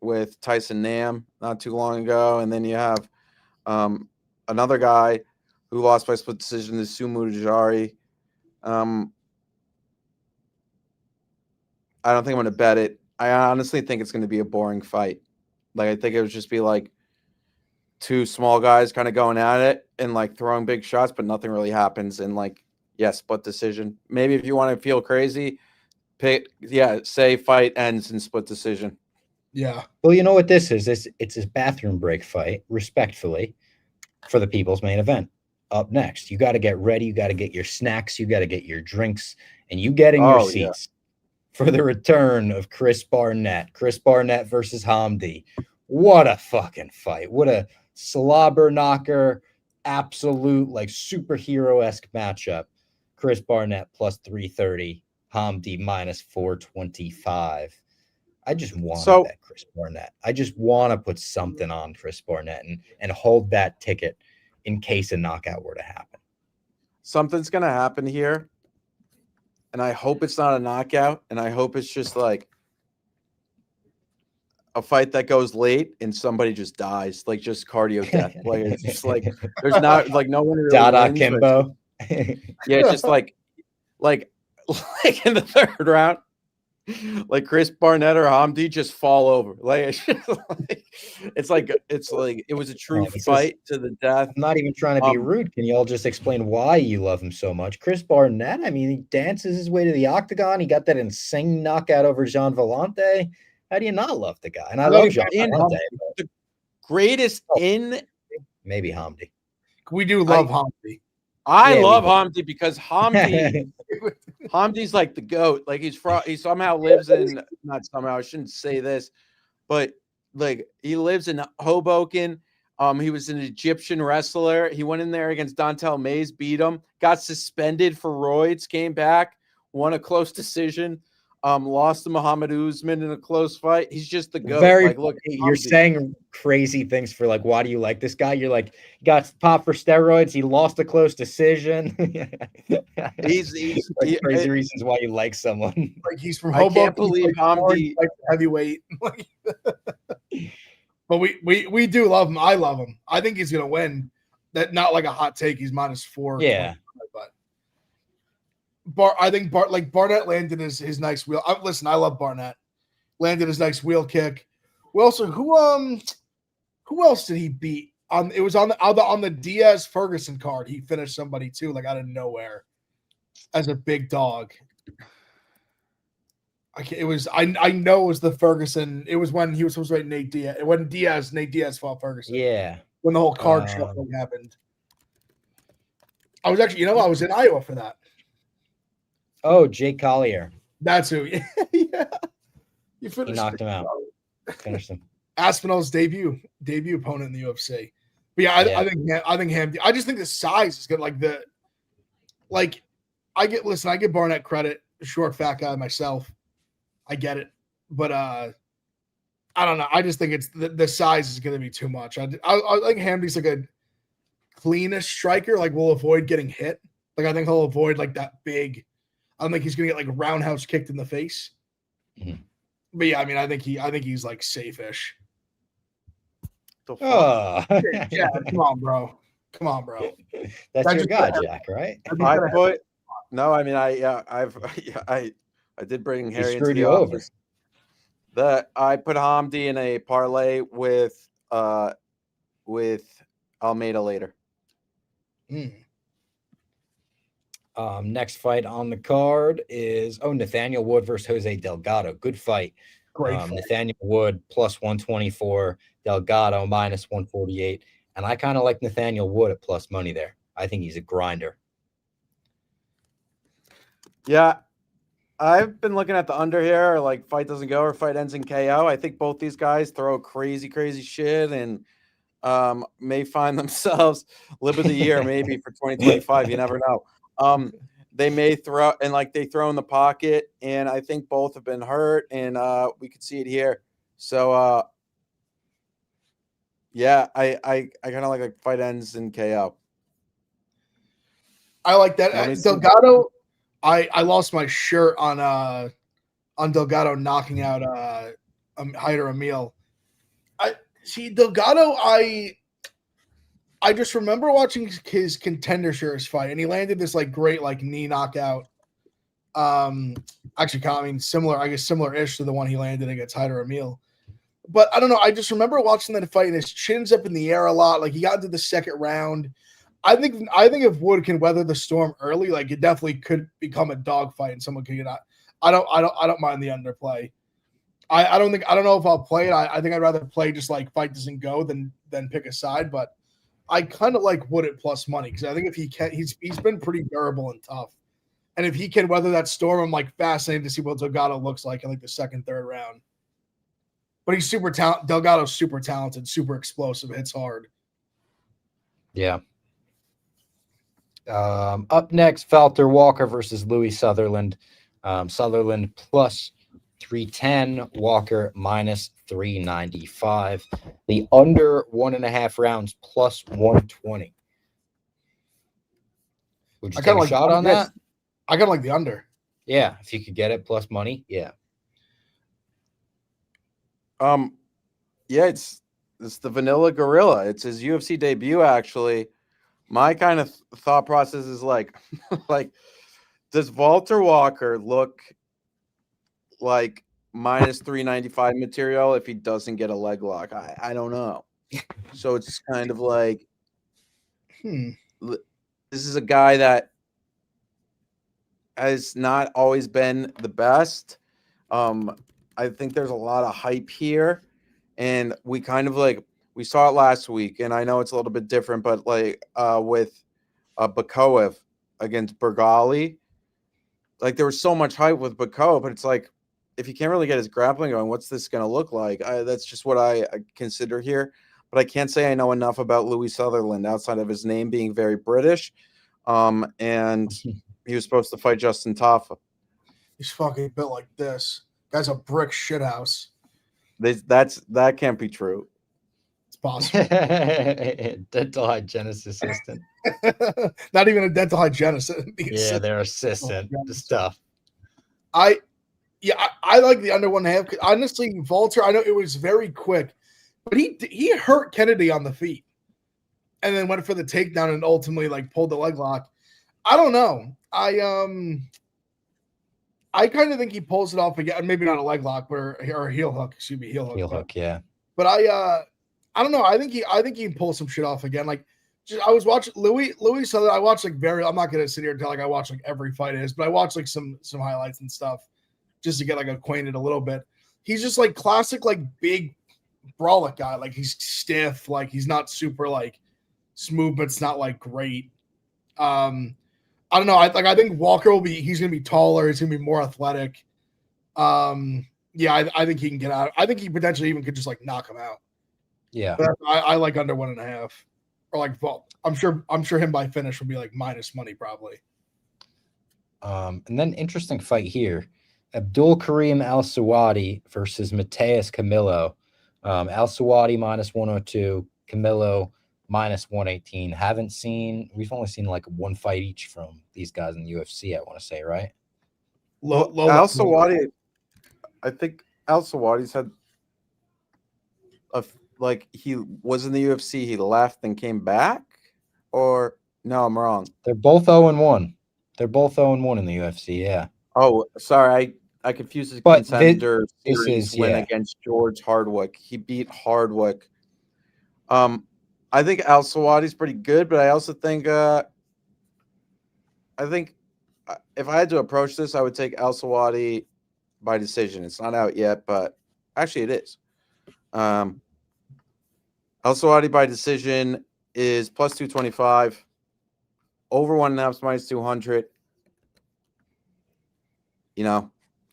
C: with Tyson Nam not too long ago, and then you have another guy who lost by split decision to Sumu Jari. I don't think I'm going to bet it. I honestly think it's going to be a boring fight. Like, I think it would just be like 2 small guys kind of going at it and like throwing big shots, but nothing really happens. And like, split decision. Maybe if you want to feel crazy, say fight ends in split decision.
B: Yeah.
D: Well, you know what this is? It's a bathroom break fight, respectfully, for the people's main event. Up next, you got to get ready. You got to get your snacks. You got to get your drinks, and you get in your seats for the return of Chris Barnett. Chris Barnett versus Hamdi. What a fucking fight. What a slobber knocker, absolute like superhero-esque matchup. Chris Barnett plus 330, Hamdi minus 425. I just want to bet Chris Barnett. I just want to put something on Chris Barnett and hold that ticket in case a knockout were to happen.
C: Something's going to happen here, and I hope it's not a knockout, and I hope it's just like a fight that goes late and somebody just dies, like just cardio death. Like it's just like there's not like no one really
D: Dada
C: wins,
D: Kimbo.
C: Yeah, just like in the third round, like Chris Barnett or Hamdi just fall over. Like it's like it was a true fight to the death.
D: I'm not even trying to be rude. Can you all just explain why you love him so much? Chris Barnett, I mean, he dances his way to the octagon. He got that insane knockout over Jean Vellante. How do you not love the guy? And I love Jean Vellante.
C: The greatest in
D: maybe Hamdi.
B: We do love Hamdi.
C: I love Hamdi because Hamdi's like the GOAT. Like he somehow lives in, not somehow, I shouldn't say this, but like he lives in Hoboken. He was an Egyptian wrestler. He went in there against Dontel Mays, beat him, got suspended for roids, came back, won a close decision. Lost to Muhammad Usman in a close fight. He's just the GOAT. Like, look,
D: you're saying crazy things for like, why do you like this guy? You're like, got popped for steroids. He lost a close decision.
C: he's
D: like crazy reasons why you like someone.
B: Like he's from Hoboken.
C: I can't believe Hamdi
B: like heavyweight. But we do love him. I love him. I think he's gonna win. That not like a hot take. He's -4.
D: Yeah.
B: But I think Barnett landed his nice wheel. Listen, I love Barnett. Landed his nice wheel kick. Who else did he beat? It was on the Diaz Ferguson card. He finished somebody too, like out of nowhere, as a big dog. I know it was the Ferguson. It was when he was supposed to fight Nate Diaz. When Nate Diaz fought Ferguson.
D: Yeah.
B: When the whole card shuffling happened. I was actually, I was in Iowa for that.
D: Oh, Jake Collier.
B: That's who. Yeah.
D: He knocked him out. Finished him.
B: Aspinall's debut opponent in the UFC. But yeah, I think Hamdi. I just think the size is good. I get Barnett credit. Short, fat guy myself. I get it. But I don't know. I just think it's the size is going to be too much. I think Hamdi's like a cleanish striker. Like will avoid getting hit. Like I think he'll avoid like that big. I don't think he's gonna get like roundhouse kicked in the face.
D: Mm-hmm.
B: But yeah, I mean, I think he's like safe-ish.
D: Oh.
B: Yeah, come on, bro.
D: That's your guy, Jack, right?
C: I did bring Harry into the office. I put Hamdi in a parlay with Almeida later.
D: Next fight on the card is Nathaniel Wood versus Jose Delgado. Good fight.
B: Great fight.
D: Nathaniel Wood plus 124, Delgado minus 148. And I kind of like Nathaniel Wood at plus money there. I think he's a grinder.
C: Yeah. I've been looking at the under here, like fight doesn't go or fight ends in KO. I think both these guys throw crazy, crazy shit and may find themselves lib of the year maybe for 2025. You never know. They may throw and like they throw in the pocket, and I think both have been hurt, and we could see it here. So yeah, I kind of like fight ends in KO.
B: I like that. Delgado, I lost my shirt on Delgado knocking out Hyder Emil. Delgado, I just remember watching his Contender Series fight, and he landed this like great like knee knockout. Actually, I mean similar-ish to the one he landed against Hyder Emil. But I don't know. I just remember watching that fight, and his chin's up in the air a lot. Like he got into the second round. I think if Wood can weather the storm early, like it definitely could become a dogfight, and someone could get out. I don't mind the underplay. I don't know if I'll play it. I think I'd rather play just like fight doesn't go than pick a side, but. I kind of like Wood at plus money because I think if he can, he's been pretty durable and tough. And if he can weather that storm, I'm like fascinated to see what Delgado looks like in like the second, third round. But he's super talented. Delgado's super talented, super explosive, hits hard.
D: Yeah. Up next, Valter Walker versus Louis-Sutherland. Sutherland plus 310, Walker minus 395. The under 1.5 rounds plus 120. Would you take a shot on that?
B: I got like the under.
D: Yeah, if you could get it plus money, yeah.
C: Yeah, it's the Vanilla Gorilla. It's his UFC debut, actually. My kind of thought process is like, does Valter Walker look like minus 395 material if he doesn't get a leg lock? I don't know. So it's kind of like, this is a guy that has not always been the best. I think there's a lot of hype here, and we kind of we saw it last week, and I know it's a little bit different, but with Bakoev against Bergali, there was so much hype with Bakoev, but it's like, if he can't really get his grappling going, what's this going to look like? That's just what I consider here. But I can't say I know enough about Louis-Sutherland outside of his name being very British. And he was supposed to fight Justin Tafa.
B: He's fucking built like this. Guy's a brick shithouse.
C: That can't be true.
B: It's possible.
D: Dental hygienist assistant.
B: Not even a dental hygienist.
D: Yeah, their assistant. The stuff.
B: I like the under 1.5. Honestly, Valter, I know it was very quick, but he hurt Kennedy on the feet, and then went for the takedown and ultimately pulled the leg lock. I don't know. I kind of think he pulls it off again. Maybe not a leg lock, or a heel hook. Excuse me, heel hook.
D: Heel hook, yeah.
B: But I don't know. I think he can pull some shit off again. I was watching Louis Sutherland. I watched I'm not gonna sit here and tell I watch every fight is, but I watched some highlights and stuff just to get acquainted a little bit. He's just classic big brolic guy. He's stiff. He's not super smooth, but it's not great. I don't know. I think Walker he's gonna be taller. He's gonna be more athletic. Yeah, I think he can get out. I think he potentially even could just knock him out.
D: Yeah,
B: but I like under 1.5 or I'm sure him by finish will be minus money probably.
D: And then interesting fight here. Abdul Karim Al-Selwady versus Mateus Camilo. Al-Selwady minus 102, Camilo minus 118. We've only seen one fight each from these guys in the UFC, I want to say, right?
C: Al-Selwady, I think Al-Selwady's had he was in the UFC, he left and came back, or no, I'm wrong.
D: They're both 0-1. They're both 0-1 in the UFC, yeah.
C: Oh, sorry, I confused his contender win against George Hardwick. He beat Hardwick. I think Al-Selwady's pretty good, but I also think if I had to approach this, I would take Al-Selwady by decision. It's not out yet, but actually it is. Al-Selwady by decision is plus 225. Over 1.5 minus 200.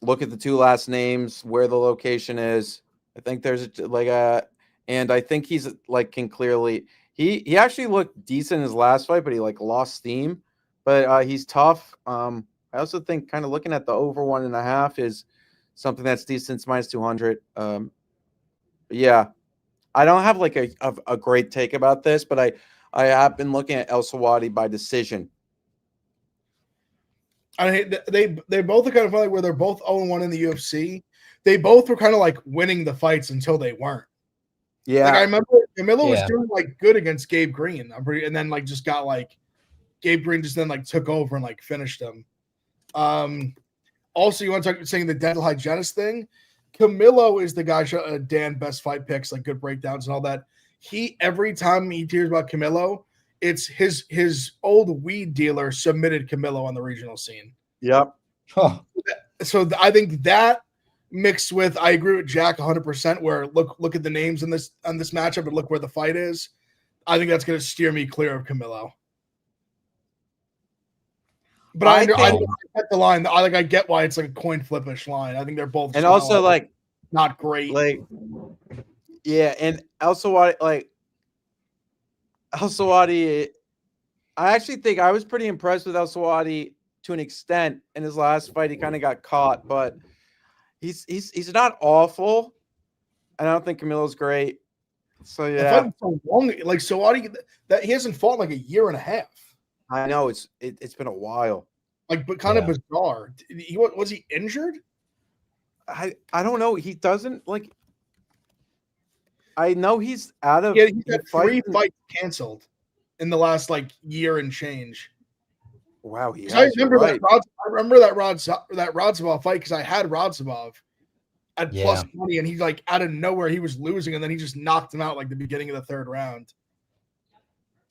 C: Look at the two last names, where the location is. I think there's and I think he's can clearly he actually looked decent in his last fight, but he lost steam. But he's tough. I also think kind of looking at the over 1.5 is something that's decent. It's minus 200. Yeah, I don't have a great take about this, but I have been looking at Al-Selwady by decision.
B: They both are kind of funny where they're both 0-1 in the UFC. They both were kind of winning the fights until they weren't.
C: Yeah,
B: I remember Camilo was doing good against Gabe Green. And then just got Gabe Green just then took over and finished him. Also, you want to talk saying the dental hygienist thing? Camilo is the guy. Dan best fight picks, good breakdowns and all that. Every time he hears about Camilo, it's his old weed dealer submitted Camilo on the regional scene.
C: Yep.
D: Huh.
B: So I think that mixed with, I agree with Jack 100%. Where look at the names on this matchup and look where the fight is. I think that's going to steer me clear of Camilo. But I get the line. I get why it's like a coin flip-ish line. I think they're both.
C: And also like
B: not great.
C: Like, yeah, and Al-Selwady, I actually think I was pretty impressed with Al-Selwady to an extent. In his last fight, he kind of got caught, but he's not awful. And I don't think Camilo's great. So yeah,
B: so long. Like Selwady, that he hasn't fought in like a year and a half.
C: I know it's been a while.
B: Like, but kind of bizarre. Was he injured?
C: I don't know. He doesn't like. I know he's out of.
B: Yeah, he's had 3 fights canceled in the last like year and change.
C: Wow,
B: I remember that Rodzabov fight because I had Rodzabov at plus 20, and he's like out of nowhere he was losing, and then he just knocked him out like the beginning of the 3rd round.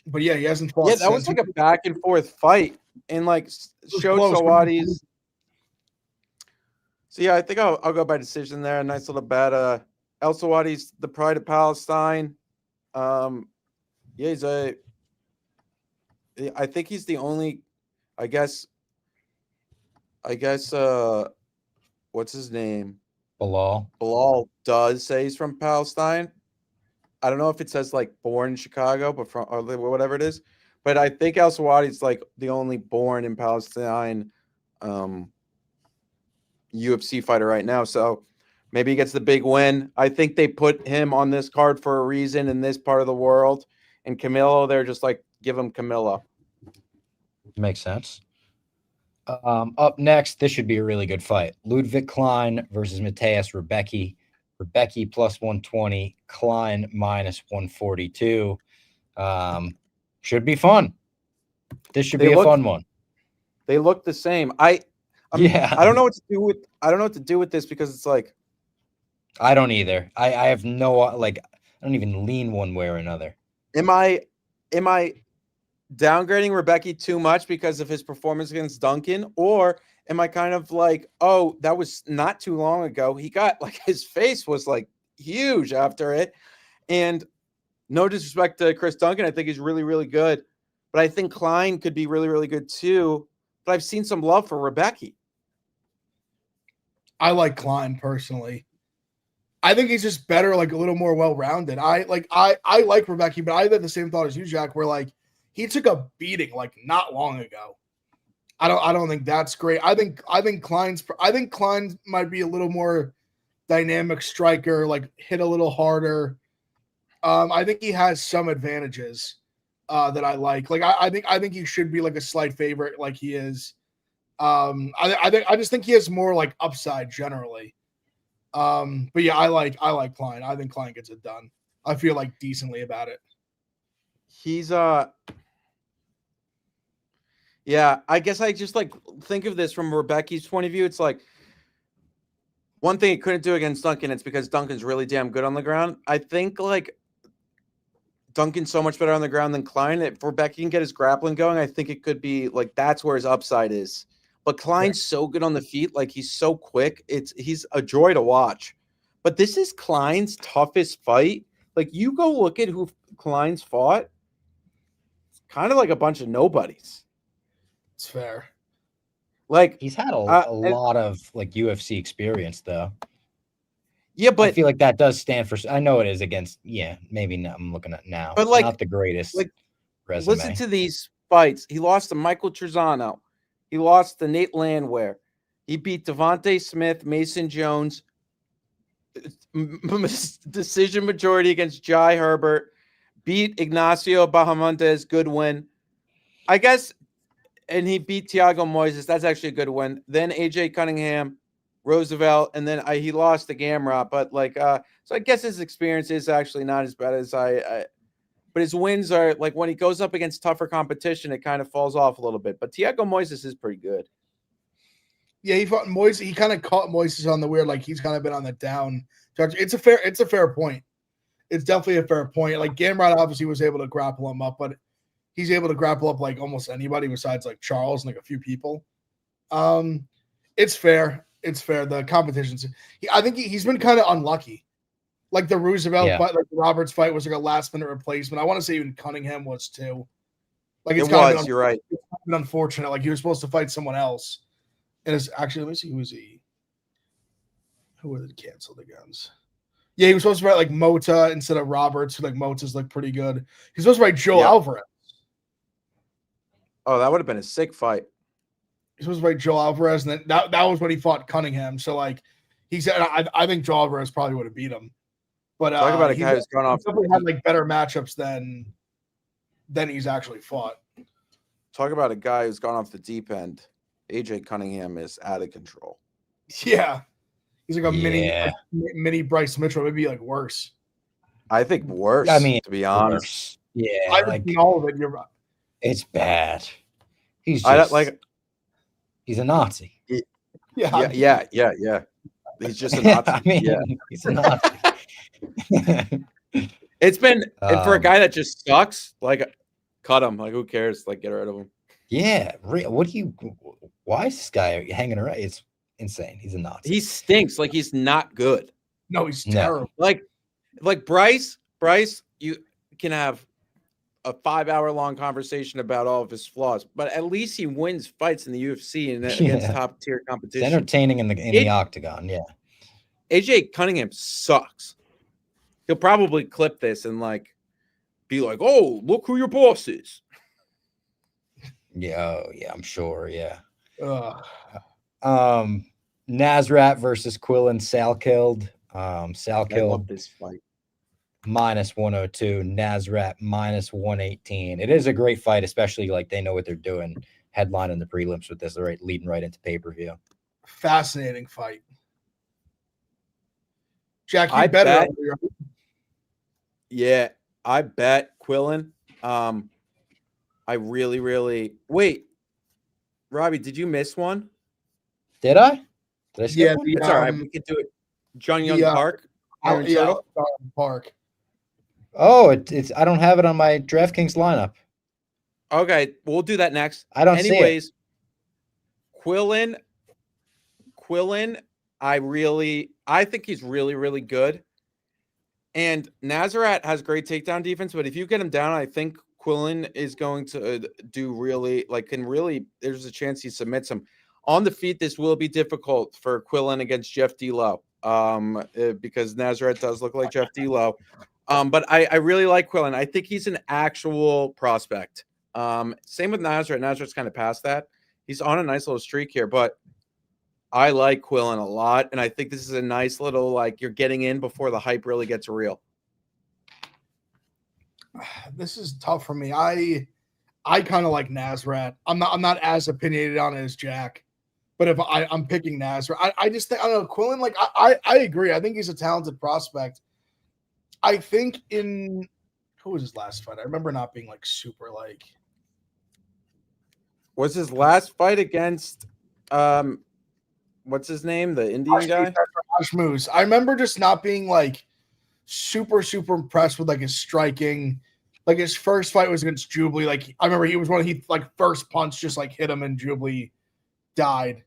B: But yeah, he hasn't fought.
C: Yeah, that was like a back and forth fight, and like showed Selwady's. So yeah, I think I'll go by decision there. A nice little bet. Al-Selwady's the pride of Palestine. Yeah, I think he's the only. I guess. What's his name? Bilal does say he's from Palestine. I don't know if it says like born in Chicago, but from or whatever it is. But I think Al-Selwady's like the only born in Palestine UFC fighter right now. So maybe he gets the big win. I think they put him on this card for a reason in this part of the world. And Camilo, they're just like, give him Camilo.
D: Makes sense. Up next, this should be a really good fight. Ludwig Klein versus Mateus Rebecki. Rebecki plus 120, Klein minus 142. Should be fun. This should be a fun one.
C: They look the same. I don't know what to do with. I don't know what to do with this because it's like.
D: I don't either. I have no like. I don't even lean one way or another.
C: Am I downgrading Rebecki too much because of his performance against Duncan, or am I kind of like, oh, that was not too long ago? He got like his face was like huge after it, and no disrespect to Chris Duncan, I think he's really, really good, but I think Klein could be really, really good too. But I've seen some love for Rebecki.
B: I like Klein personally. I think he's just better, like a little more well-rounded. I like Rebecki, but I had the same thought as you, Jack, where like he took a beating like not long ago. I don't think that's great. I think Klein might be a little more dynamic striker, like hit a little harder. I think he has some advantages that I like. Like I think he should be like a slight favorite, like he is. I just think he has more like upside generally. But yeah, I like Klein. I think Klein gets it done. I feel like decently about it.
C: He's yeah, I guess I just like think of this from Rebecki's point of view. It's like one thing he couldn't do against Duncan. It's because Duncan's really damn good on the ground. I think like Duncan's so much better on the ground than Klein. If Rebecki can get his grappling going, I think it could be like that's where his upside is. But Klein's so good on the feet, like he's so quick. He's a joy to watch. But this is Klein's toughest fight. Like you go look at who Klein's fought. It's kind of like a bunch of nobodies.
B: It's fair.
D: Like he's had a lot of like UFC experience though.
C: Yeah, but
D: I feel like that does stand for. I know it is against. Yeah, maybe not. I'm looking at now,
C: but like
D: not the greatest.
C: Like,
D: resume.
C: Listen to these fights. He lost to Michael Trezano. He lost to Nate Landwehr. He beat Devontae Smith, Mason Jones. Decision majority against Jai Herbert. Beat Ignacio Bahamontes. Good win. I guess. And he beat Thiago Moises. That's actually a good win. Then AJ Cunningham, Roosevelt, and then he lost to Gamrot. But like, so I guess his experience is actually not as bad as but his wins are like when he goes up against tougher competition, it kind of falls off a little bit. But Thiago Moises is pretty good.
B: Yeah, he fought Moises. He kind of caught Moises on the weird, like he's kind of been on the down. It's a fair point. It's definitely a fair point. Like Gamrot obviously was able to grapple him up, but he's able to grapple up like almost anybody besides like Charles and like a few people. It's fair. It's fair. The competitions. I think he's been kind of unlucky. Like the Roosevelt fight, like the Roberts fight was like a last minute replacement. I want to say even Cunningham was too. Like
C: It was. You're right.
B: It's been unfortunate. Like he was supposed to fight someone else, and it's actually, let me see, who was he? Who was it canceled against? Yeah, he was supposed to fight like Mota instead of Roberts. Who like Mota's like pretty good. He's supposed to fight Joe Alvarez.
C: Oh, that would have been a sick fight.
B: He's supposed to fight Joe Alvarez, and then that was when he fought Cunningham. So like he said, I think Joe Alvarez probably would have beat him. But
C: talk about a guy who's gone off.
B: He definitely had like better matchups than he's actually fought.
C: Talk about a guy who's gone off the deep end. AJ Cunningham is out of control.
B: Yeah, he's like a mini Bryce Mitchell, maybe like worse.
C: I think worse.
D: I mean,
C: to be honest,
D: yeah,
B: I've seen all of it. You're right.
D: It's bad. He's just he's a Nazi.
C: Yeah. He's just a Nazi.
D: I mean, he's a Nazi.
C: It's been and for a guy that just sucks, like cut him. Like who cares? Like get rid of him.
D: Yeah. Why is this guy hanging around? It's insane. He's a Nazi.
C: He stinks. Like he's not good.
B: No, he's terrible.
C: Like Bryce, you can have a 5-hour-long conversation about all of his flaws, but at least he wins fights in the UFC and against top tier competition.
D: It's entertaining in the octagon. Yeah.
C: AJ Cunningham sucks. He'll probably clip this and like be like, "Oh, look who your boss is."
D: Yeah, I'm sure. Yeah. Nasrat versus Quillen-Salkilld. Salkilld.
C: I love this fight.
D: -102, Nasrat -118. It is a great fight, especially like they know what they're doing. Headlining the prelims with this, they're leading right into pay-per-view.
B: Fascinating fight. Jack, you bet.
C: Yeah, I bet Quillen. I really wait. Robbie, did you miss one?
D: Did I? Did I skip one?
C: It's all right. We could do it. John Young Park.
B: Park.
D: Oh, it's I don't have it on my DraftKings lineup.
C: Okay, we'll do that next.
D: I don't
C: Anyways,
D: see it.
C: Quillen, I think he's really good. And Nasrat has great takedown defense, but if you get him down, I think Quillen is going to do there's a chance he submits him. On the feet, this will be difficult for Quillen against Jeff D'Lo. Because Nasrat does look like Jeff D'Lo. But I really like Quillen. I think he's an actual prospect. Same with Nasrat. Nasrat's kind of past that. He's on a nice little streak here, but I like Quillen a lot, and I think this is a nice little like you're getting in before the hype really gets real.
B: This is tough for me. I kind of like Nasrat. I'm not as opinionated on it as Jack. But if I'm picking Nasrat, I just think, I don't know, Quillen, like, I agree. I think he's a talented prospect. I think who was his last fight? I remember not being, like, super, like.
C: Was his last fight against, what's his name? The Indian guy?
B: Moose. I remember just not being, like, super impressed with, like, his striking. Like, his first fight was against Jubilee. Like, I remember he was first punch just, like, hit him and Jubilee died.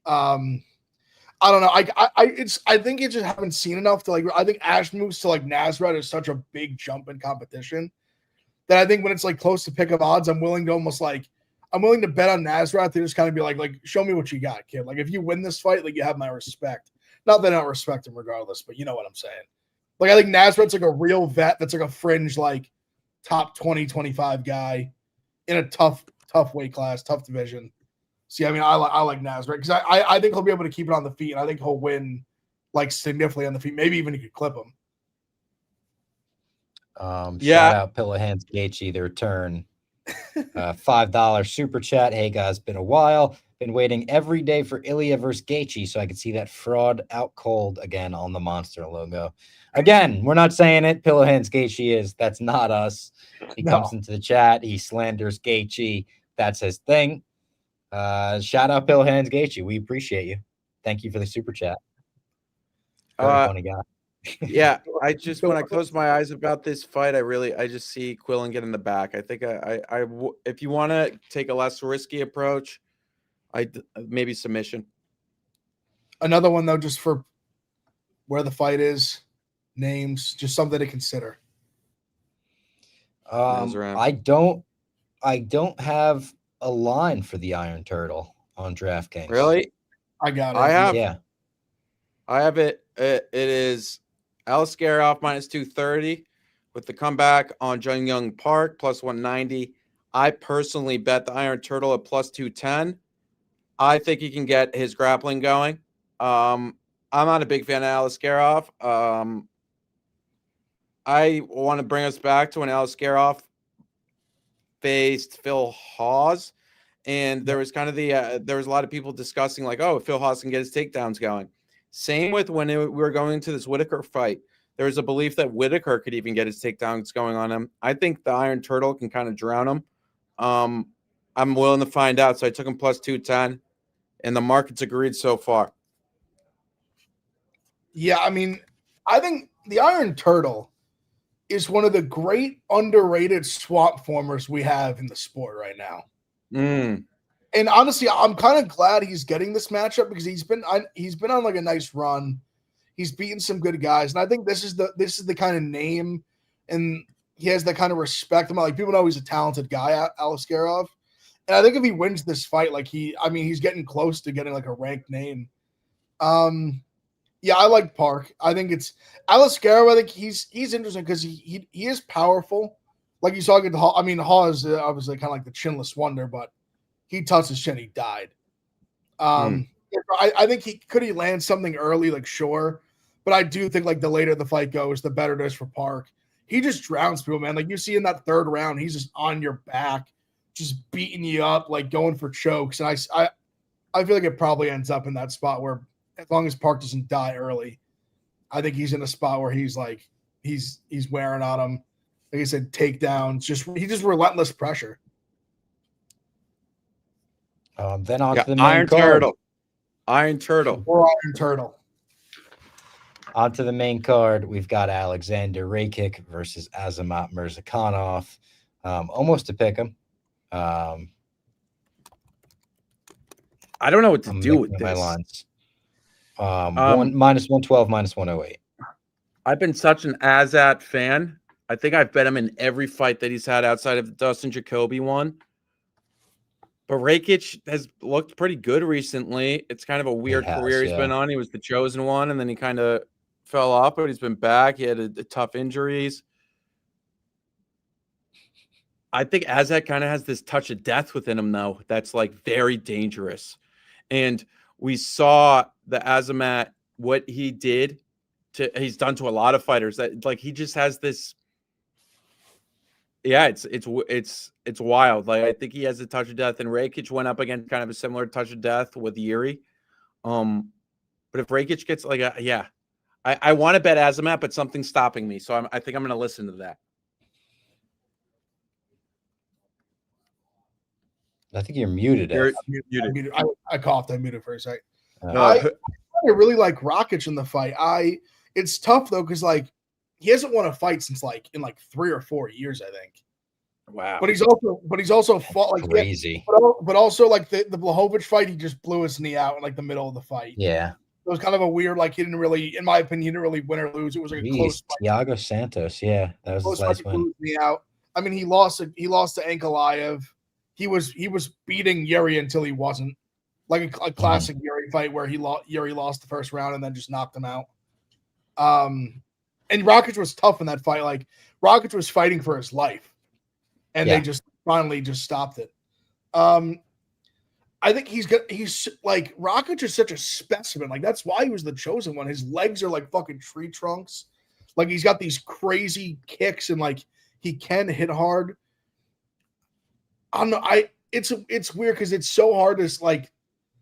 B: I don't know. I think you just haven't seen enough to like. I think Ash moves to like Nasrat is such a big jump in competition that I think when it's like close to pick up odds, I'm willing to bet on Nasrat to just kind of be like show me what you got, kid. Like if you win this fight, like you have my respect. Not that I don't respect him regardless, but you know what I'm saying. Like I think Nasrat's like a real vet that's like a fringe like top 20, 25 guy in a tough weight class, tough division. See, I mean, I like Nasrat because I think he'll be able to keep it on the feet, and I think he'll win like significantly on the feet. Maybe even he could clip him.
D: Shout out Pillow Hands Gaethje, the return. $5 super chat. Hey guys, been a while. Been waiting every day for Ilya versus Gaethje so I could see that fraud out cold again on the monster logo. Again, we're not saying it. Pillow Hands Gaethje is. That's not us. He comes into the chat. He slanders Gaethje. That's his thing. Shout out Bill Hands Gaethje. We appreciate you. Thank you for the super chat. Very funny guy.
C: Yeah, I just when I close my eyes about this fight, I just see Quillen get in the back. I think if you want to take a less risky approach, maybe submission.
B: Another one though, just for where the fight is, names, just something to consider.
D: I don't I don't have a line for the Iron Turtle on DraftKings.
C: Really?
B: I got it.
C: I have.
D: Yeah.
C: I have it. It is Al-Selwady-Camilo minus 230 with the comeback on Jung Young Park plus 190. I personally bet the Iron Turtle at plus 210. I think he can get his grappling going. I'm not a big fan of Al-Selwady-Camilo. I want to bring us back to when Al-Selwady-Camilo faced Phil Hawes, and there was kind of there was a lot of people discussing like, oh, Phil Hawes can get his takedowns going. Same with when we were going into this Whitaker fight. There was a belief that Whitaker could even get his takedowns going on him. I think the Iron Turtle can kind of drown him. I'm willing to find out, so I took him plus 210, and the market's agreed so far.
B: Yeah, I mean, I think the Iron Turtle is one of the great underrated swamp formers we have in the sport right now. And honestly, I'm kind of glad he's getting this matchup because he's been on like a nice run. He's beaten some good guys, and I think this is the kind of name, and he has that kind of respect. Like people know he's a talented guy, Al-Selwady, and I think if he wins this fight, like he's getting close to getting like a ranked name. Yeah, I like Park. I think it's Al-Selwady. I think he's interesting because he is powerful. Like you saw against Hall. I mean, Hall is obviously kind of like the chinless wonder, but he touched his chin, he died. I think he land something early, like sure, but I do think like the later the fight goes, the better it is for Park. He just drowns people, man. Like you see in that third round, he's just on your back, just beating you up, like going for chokes. And I feel like it probably ends up in that spot where, as long as Park doesn't die early, I think he's in a spot where he's like he's wearing on him. Like I said, takedowns, he just relentless pressure.
D: Then on to the main
C: Iron
D: card.
C: Turtle. Iron Turtle.
B: Or Iron Turtle.
D: On to the main card, we've got Alexander Rakic versus Haqparast-Salkilld. Almost a pick him.
C: I don't know what to do with
D: my
C: this.
D: lines. Minus 112, minus 108.
C: I've been such an Azat fan. I think I've bet him in every fight that he's had outside of the Dustin Jacoby one. But Rakic has looked pretty good recently. It's kind of a weird career he's been on. He was the chosen one, and then he kind of fell off, but he's been back. He had a tough injuries. I think Azat kind of has this touch of death within him, though. That's like very dangerous. And we saw the Azamat, what he did he's done to a lot of fighters. That like he just has this. Yeah, it's wild. Like I think he has a touch of death, and Rakic went up against kind of a similar touch of death with Yuri. But if Rakic gets like I want to bet Azamat, but something's stopping me, so I think I'm going to listen to that.
D: I think you're muted.
C: You're muted.
B: I coughed. I muted for a second.
C: I
B: really like Rakic in the fight. It's tough though because like he hasn't won a fight since like in 3 or 4 years, I think.
C: Wow.
B: But he's also fought like
D: crazy.
B: But also like the Blachowicz fight, he just blew his knee out in like the middle of the fight.
D: Yeah.
B: It was kind of a weird, like he didn't really, in my opinion, he didn't really win or lose. It was like a close fight.
D: Thiago Santos, yeah, that was his last win.
B: Me out. I mean, he lost to Ankalaev. He was beating Yuri until he wasn't. Like a classic Yuri fight where Yuri lost the first round and then just knocked him out. And Rakic was tough in that fight. Like Rakic was fighting for his life, and they just finally just stopped it. I think he's like Rakic is such a specimen. Like that's why he was the chosen one. His legs are like fucking tree trunks. Like he's got these crazy kicks and like he can hit hard. I don't know. It's weird because it's so hard to like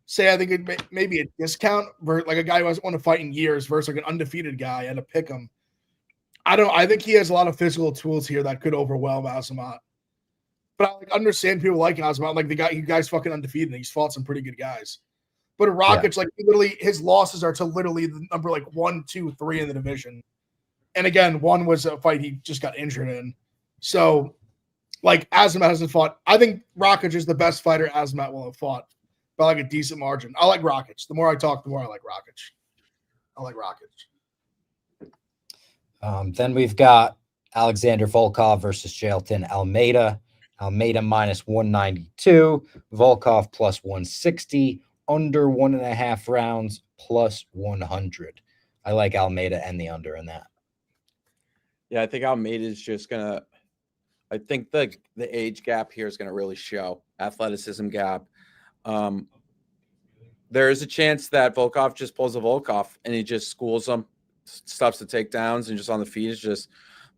B: say. I think it may be a discount for like a guy who hasn't won a fight in years versus like an undefeated guy and to pick him. I think he has a lot of physical tools here that could overwhelm Azamat. But I like, understand people like Azamat. Like you guys fucking undefeated. And he's fought some pretty good guys. But Rakic, like literally, his losses are to literally the number like 1, 2, 3 in the division. And again, one was a fight he just got injured in. So, like Azamat hasn't fought. I think Rakic is the best fighter Azamat will have fought by like a decent margin. I like Rakic. The more I talk, the more I like Rakic. I like Rakic.
D: Then we've got Alexander Volkov versus Jailton Almeida. Almeida minus 192, Volkov plus 160, under 1.5 rounds plus 100. I like Almeida and the under in that.
C: Yeah, I think Almeida is just gonna. I think the age gap here is gonna really show athleticism gap. There is a chance that Volkov just pulls a Volkov and he just schools them, stuffs the takedowns, and just on the feet is just.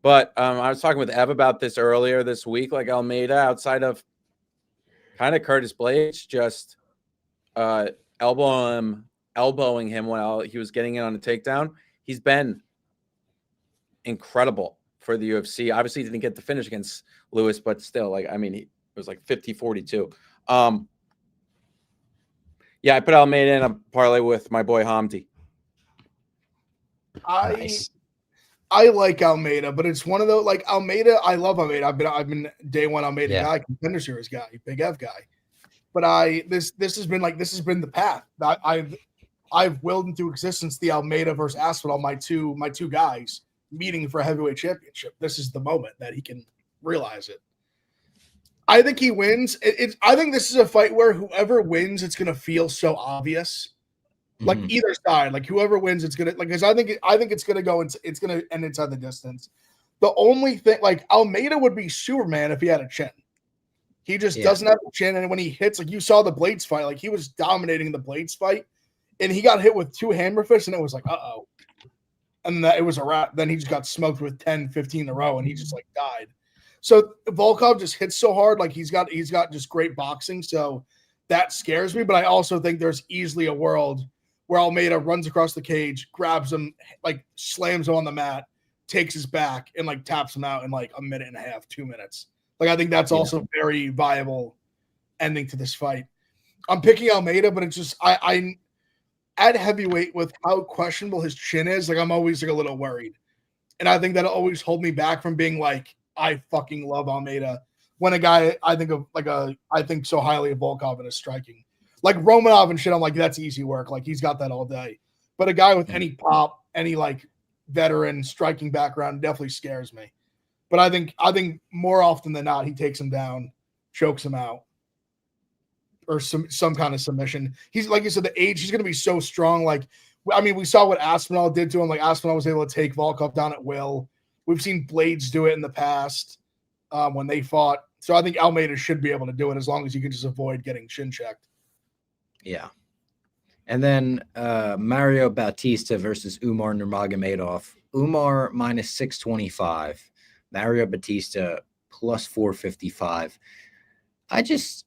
C: But I was talking with Ev about this earlier this week. Like Almeida, outside of kind of Curtis Blades, just elbowing him while he was getting in on a takedown. He's been incredible for the UFC. Obviously, he didn't get the finish against Lewis, but still, like, I mean, it was like 50-42. Yeah, I put Almeida in a parlay with my boy Hamdi.
D: Nice.
B: I like Almeida, but it's one of those, like, Almeida. I love Almeida. I've been day one Almeida guy, contender series guy, Big F guy. But this has been the path. I've willed into existence the Almeida versus Aspinall, my two guys meeting for a heavyweight championship. This is the moment that he can realize it. I think he wins. I think this is a fight where whoever wins, it's gonna feel so obvious. Like either side, like whoever wins, it's gonna, like, because I think it's gonna go. It's gonna end inside the distance. The only thing, like, Almeida would be Superman if he had a chin. He just doesn't have a chin, and when he hits, like you saw the Blades fight, like he was dominating the Blades fight, and he got hit with 2 hammer fists, and it was like, uh-oh. And it was a wrap. Then he just got smoked with 10, 15 in a row, and he just like died. So Volkov just hits so hard, like he's got just great boxing, so that scares me. But I also think there's easily a world where Almeida runs across the cage, grabs him, like slams him on the mat, takes his back, and like taps him out in like a minute and a half, 2 minutes. Like I think that's also very viable ending to this fight. I'm picking Almeida, but it's just I at heavyweight with how questionable his chin is, like I'm always like a little worried. And I think that'll always hold me back from being like, I fucking love Almeida. When a guy I think so highly of Volkov and his striking. Like Romanov and shit, I'm like, that's easy work. Like he's got that all day. But a guy with any pop, any like veteran striking background definitely scares me. But I think more often than not, he takes him down, chokes him out, or some kind of submission. He's, like you said, the age, he's going to be so strong. Like, I mean, we saw what Aspinall did to him. Like Aspinall was able to take Volkov down at will. We've seen Blades do it in the past when they fought. So I think Almeida should be able to do it as long as you can just avoid getting chin checked.
A: Yeah. And then Mario Bautista versus Umar Nurmagomedov. Umar minus 625. Mario Bautista plus 455. I just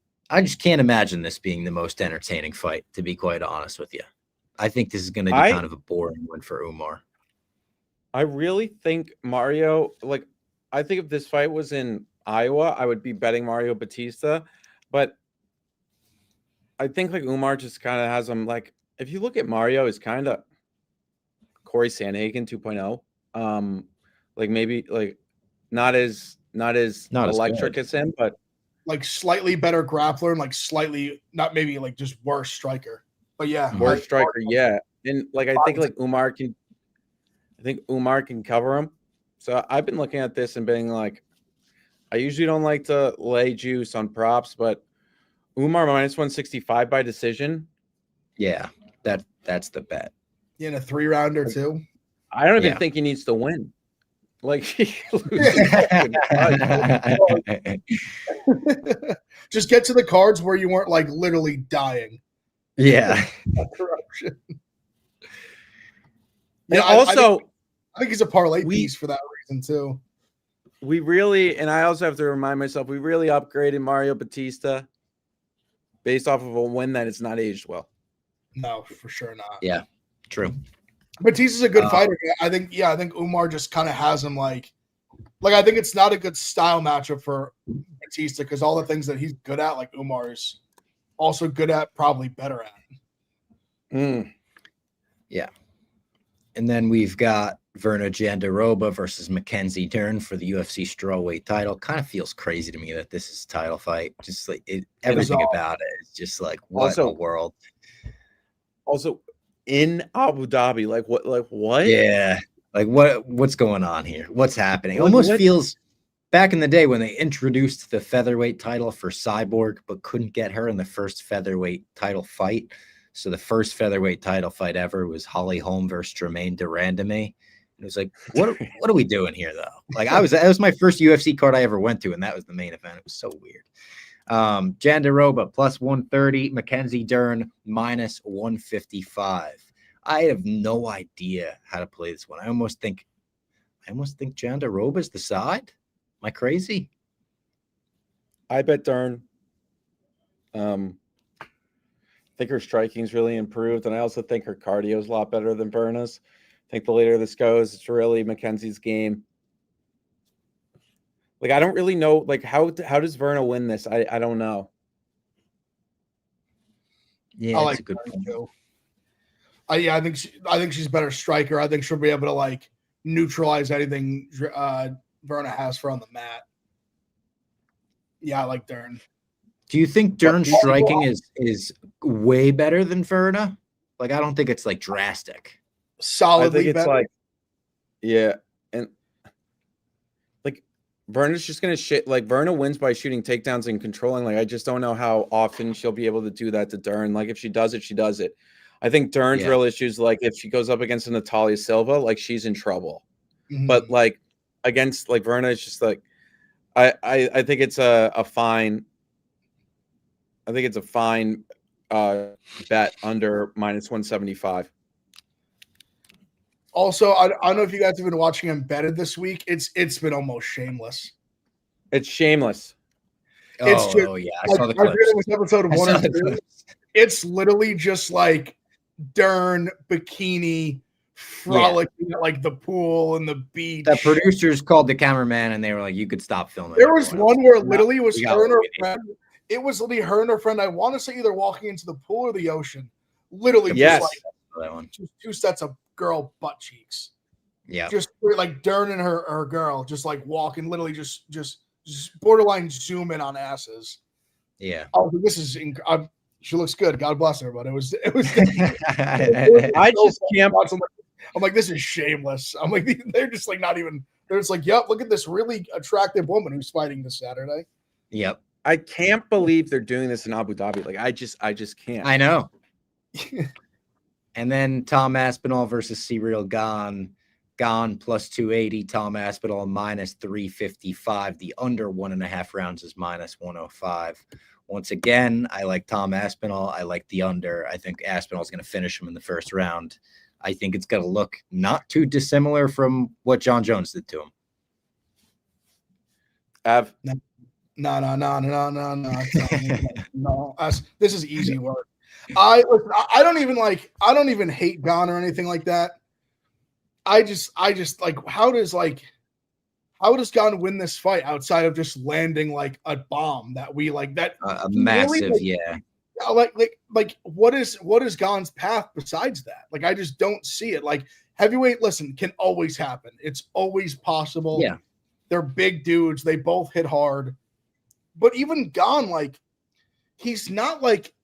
A: can't imagine this being the most entertaining fight, to be quite honest with you. I think this is going to be kind of a boring one for Umar.
C: I really think Mario, like, I think if this fight was in Iowa, I would be betting Mario Bautista. But I think like Umar just kind of has him, like, if you look at Mario, he's kind of Corey Sandhagen 2.0. Like maybe like not as electric as him, but
B: like slightly better grappler and like slightly not maybe like just worse striker. But yeah,
C: worse striker, yeah. And like I think Umar can cover him. So I've been looking at this and being like, I usually don't like to lay juice on props, but Umar minus 165 by decision.
A: Yeah, that's the bet.
B: Yeah, in a 3-rounder too.
C: I don't even think he needs to win. Like he
B: just get to the cards where you weren't like literally dying.
A: Yeah.
B: Corruption.
C: Yeah, also
B: I think he's a parlay piece for that reason too.
C: We really, and I also have to remind myself, we really upgraded Mario Bautista based off of a win that it's not aged well.
B: No, for sure not.
A: Yeah, true.
B: Batista's a good fighter. I think Umar just kind of has him like I think it's not a good style matchup for Batista because all the things that he's good at, like Umar is also good at, probably better at.
A: Yeah. And then we've got Dern-Jandiroba versus Mackenzie Dern for the UFC strawweight title. Kind of feels crazy to me that this is a title fight. Just like everything about it is just like, what in the world?
C: Also, in Abu Dhabi, like what?
A: Yeah, like what's going on here? What's happening? It
C: Like,
A: almost feels back in the day when they introduced the featherweight title for Cyborg, but couldn't get her in the first featherweight title fight. So the first featherweight title fight ever was Holly Holm versus Jermaine Durandamy. It was like, what are we doing here, though? Like, that was my first UFC card I ever went to, and that was the main event. It was so weird. Jandiroba plus 130, Mackenzie Dern minus 155. I have no idea how to play this one. I almost think Jandiroba's the side. Am I crazy?
C: I bet Dern. I think her striking's really improved, and I also think her cardio is a lot better than Berna's. I think the later this goes, it's really Mackenzie's game. Like, I don't really know, like, how does Verna win this? I don't know.
A: Yeah, that's a good point.
B: I think she's a better striker. I think she'll be able to like neutralize anything Verna has for on the mat. Yeah, I like Dern.
A: Do you think Dern's striking is way better than Verna? Like, I don't think it's like drastic.
B: Solidly
C: I think it's
B: better.
C: like, yeah, and like Verna's just gonna shit. Like, Verna wins by shooting takedowns and controlling. Like, I just don't know how often she'll be able to do that to Dern. Like, if she does it, she does it. I think Dern's real issues, like if she goes up against a Natalia Silva, like she's in trouble.
B: Mm-hmm.
C: But like against like Verna, it's just like I think it's a fine. I think it's a fine bet under minus 175.
B: Also, I don't know if you guys have been watching Embedded this week. It's been almost shameless.
C: It's shameless.
A: Oh, yeah, I saw the clips.
B: It was episode 1 or 2. It's literally just like Dern bikini frolicking at like the pool and the beach.
A: The producers called the cameraman and they were like, "You could stop filming."
B: There was one where literally it was her and her
A: friend.
B: It was literally her and her friend. I want to say either walking into the pool or the ocean. Literally,
C: yes,
B: just like that one. Two sets of girl butt cheeks.
A: Yeah,
B: just like Dern and her girl, just like walking, literally just borderline zoom in on asses.
A: Yeah.
B: Oh, this is. She looks good. God bless her, but it was.
C: I just can't.
B: I'm like, this is shameless. I'm like, they're just like not even. They're just like, yep, look at this really attractive woman who's fighting this Saturday.
A: Yep.
C: I can't believe they're doing this in Abu Dhabi. Like, I just can't.
A: I know. And then Tom Aspinall versus Cyril Gane. Gane plus 280. Tom Aspinall minus 355. The under 1.5 rounds is minus 105. Once again, I like Tom Aspinall. I like the under. I think Aspinall is going to finish him in the first round. I think it's going to look not too dissimilar from what John Jones did to him.
B: No. This is easy work. I don't even hate Gane or anything like that. I just like how does Gane win this fight outside of just landing like a bomb that we like that
A: a massive
B: really, like what is Gane's path besides that? Like, I just don't see it. Like, heavyweight, listen, can always happen. It's always possible.
A: Yeah,
B: they're big dudes. They both hit hard. But even Gane, like, he's not like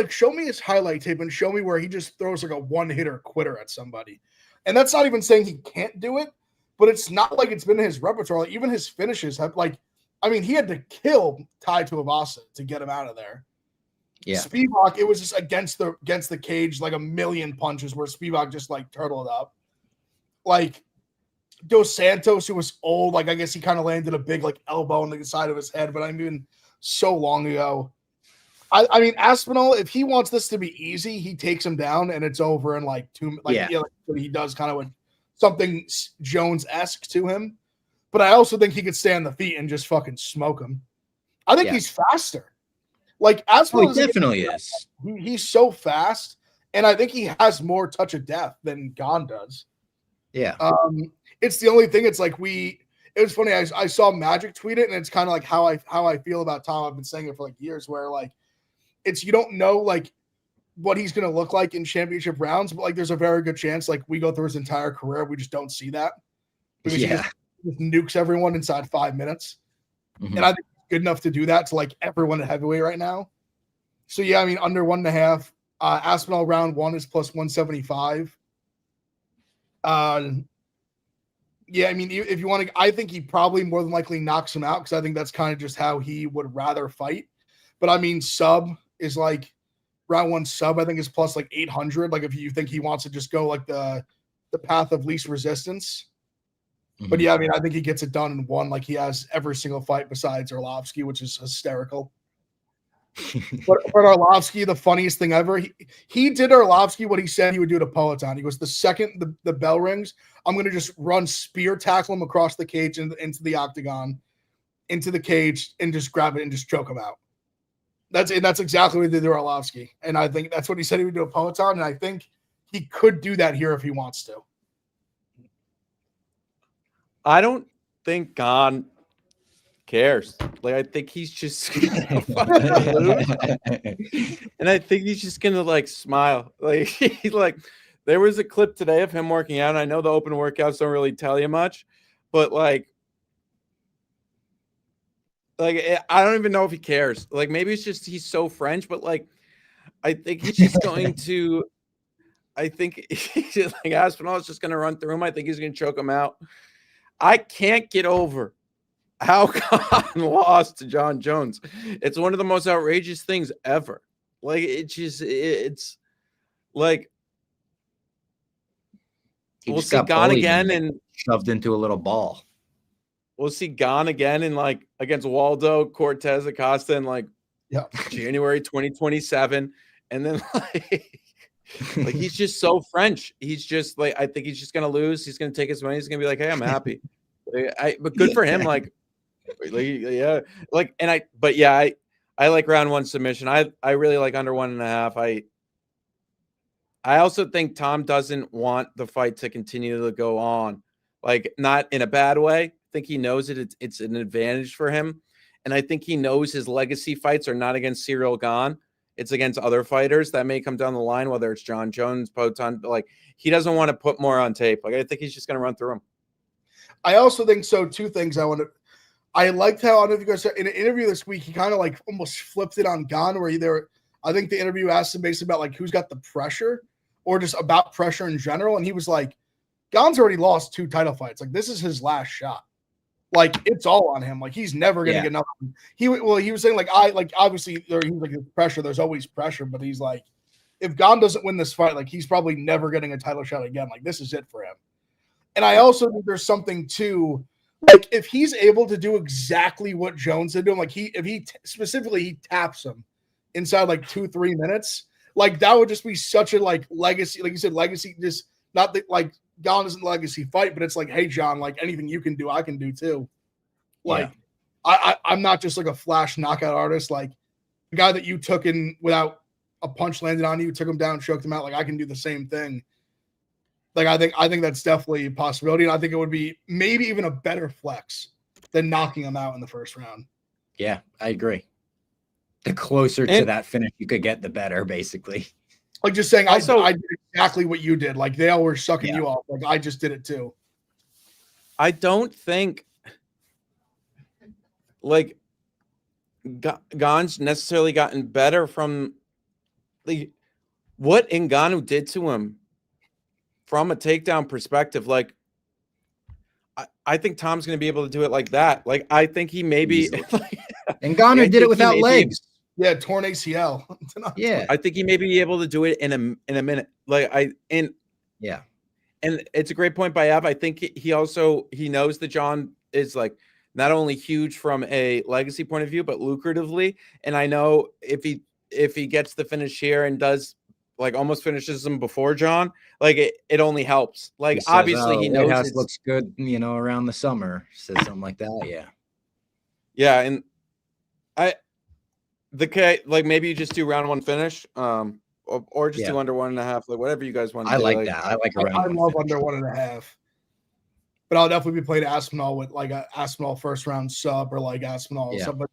B: show me his highlight tape and show me where he just throws like a one-hitter quitter at somebody. And that's not even saying he can't do it, but it's not like it's been in his repertoire. Like, even his finishes have he had to kill Tai Tuivasa to get him out of there.
A: Yeah.
B: Spivak, it was just against the cage, like a million punches where Spivak just like turtled up. Like Dos Santos, who was old, like I guess he kind of landed a big like elbow on the side of his head, but I mean so long ago. I mean Aspinall, if he wants this to be easy, he takes him down and it's over in like 2 he does kind of with something Jones-esque to him. But I also think he could stay on the feet and just fucking smoke him. I think he's faster. Like Aspinall
A: definitely is.
B: He's so fast, and I think he has more touch of death than Gane does.
A: Yeah.
B: It's the only thing. It's like it was funny. I saw Magic tweet it, and it's kind of like how I feel about Tom. I've been saying it for like years, where like you don't know like what he's gonna look like in championship rounds, but like there's a very good chance like we go through his entire career, we just don't see that because he just nukes everyone inside 5 minutes, and I think he's good enough to do that to like everyone at heavyweight right now. So yeah, I mean under 1.5. Aspinall round 1 is plus 175. Yeah, I mean, if you want to, I think he probably more than likely knocks him out because I think that's kind of just how he would rather fight. But I mean, sub is like round one sub, I think is plus like 800. Like if you think he wants to just go like the path of least resistance. Mm-hmm. But yeah, I mean, I think he gets it done in one. Like he has every single fight besides Arlovsky, which is hysterical. but Arlovsky, the funniest thing ever, he did Arlovsky what he said he would do to Poatan. He goes, the second the bell rings, I'm going to just run spear tackle him across the cage into the octagon, into the cage, and just grab it and just choke him out. That's exactly what they did to Arlovsky. And I think that's what he said he would do to Poatan. And I think he could do that here if he wants to.
C: I don't think Gane cares. Like, I think he's just gonna fucking lose. And I think he's just gonna like smile. Like he like there was a clip today of him working out. And I know the open workouts don't really tell you much, but like I don't even know if he cares. Like maybe it's just he's so French, but like I think he's just going to. I think like Aspinall is just going to run through him. I think he's going to choke him out. I can't get over how Gane lost to John Jones. It's one of the most outrageous things ever. Like it's like we'll see Gane again and
A: shoved into a little ball.
C: We'll see Gane again in like against Waldo, Cortez, Acosta in like January 2027, and then like he's just so French. He's just like I think he's just gonna lose. He's gonna take his money. He's gonna be like, hey, I'm happy. But good for him. Like yeah, like and I like round one submission. I really like under 1.5. I also think Tom doesn't want the fight to continue to go on, like not in a bad way. I think he knows it's an advantage for him, and I think he knows his legacy fights are not against Cyril Gane. It's against other fighters that may come down the line, whether it's John Jones, Poatan. But like he doesn't want to put more on tape. Like I think he's just going to run through him.
B: I also think so. Two things I liked how, I don't know if you guys said in an interview this week, he kind of like almost flipped it on Gane where I think the interview asked him basically about like who's got the pressure or just about pressure in general. And he was like, Gane's already lost 2 title fights. Like this is his last shot. Like it's all on him. Like he's never going to get nothing. He was saying like, obviously he's like pressure. There's always pressure, but he's like, if Gane doesn't win this fight, like he's probably never getting a title shot again. Like this is it for him. And I also think there's something too, like if he's able to do exactly what Jones did to him, like if he specifically taps him inside like 2-3 minutes, like that would just be such a like legacy, like you said, legacy. Just not that like Gane isn't legacy fight, but it's like, hey John, like anything you can do, I can do too. Like I'm not just like a flash knockout artist. Like the guy that you took in without a punch landed on you, took him down, choked him out. Like I can do the same thing. Like I think that's definitely a possibility, and I think it would be maybe even a better flex than knocking him out in the first round.
A: Yeah, I agree. The closer to that finish you could get, the better, basically.
B: Like just saying, I did exactly what you did. Like they all were sucking you off. Like I just did it too.
C: I don't think like Gane's necessarily gotten better from what Ngannou did to him. From a takedown perspective, like I think Tom's going to be able to do it like that. Like I think he maybe
A: and Ngannou did it without legs.
B: Yeah, torn ACL.
A: Yeah,
C: I think he may be able to do it in a minute. And it's a great point by Ab. I think he knows that John is like not only huge from a legacy point of view, but lucratively. And I know if he gets the finish here and does. Like almost finishes him before John, like it only helps. Like he obviously he knows
A: it looks good, around the summer. Says something like that,
C: yeah. And like maybe you just do round one finish, or just do under 1.5, like whatever you guys want.
A: I like that. I like around.
B: I love under 1.5, but I'll definitely be playing Aspinall with like a Aspinall first round sub or like Aspinall sub. But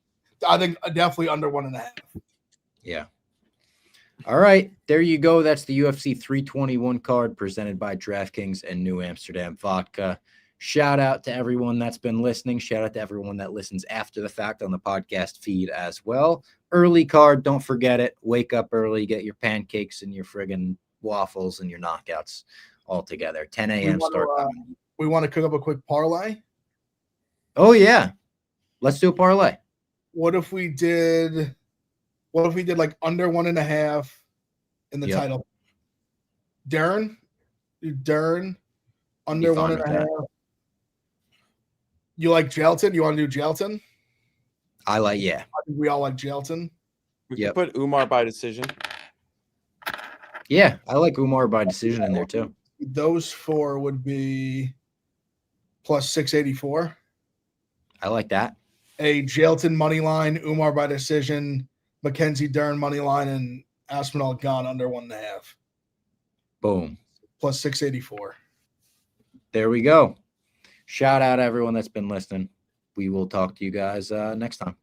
B: I think definitely under 1.5.
A: Yeah. All right, there you go. That's the UFC 321 card presented by DraftKings and New Amsterdam Vodka. Shout out to everyone that's been listening. Shout out to everyone that listens after the fact on the podcast feed as well. Early card, don't forget it. Wake up early, get your pancakes and your friggin' waffles and your knockouts all together. 10 a.m. start time.
B: we want to cook up a quick parlay.
A: Oh yeah, let's do a parlay.
B: What if we did like under 1.5 in the title? Dern under 1.5. You like Gelton? You want to do Gelton?
A: I like, yeah.
B: I think we all like Gelton.
C: We can put Umar by decision.
A: Yeah, I like Umar by decision in there too.
B: Those 4 would be plus 684.
A: I like that.
B: A Gelton money line, Umar by decision, Mackenzie Dern money line, and Aspinall-Gane under 1.5.
A: Boom.
B: Plus 684.
A: There we go. Shout out everyone that's been listening. We will talk to you guys next time.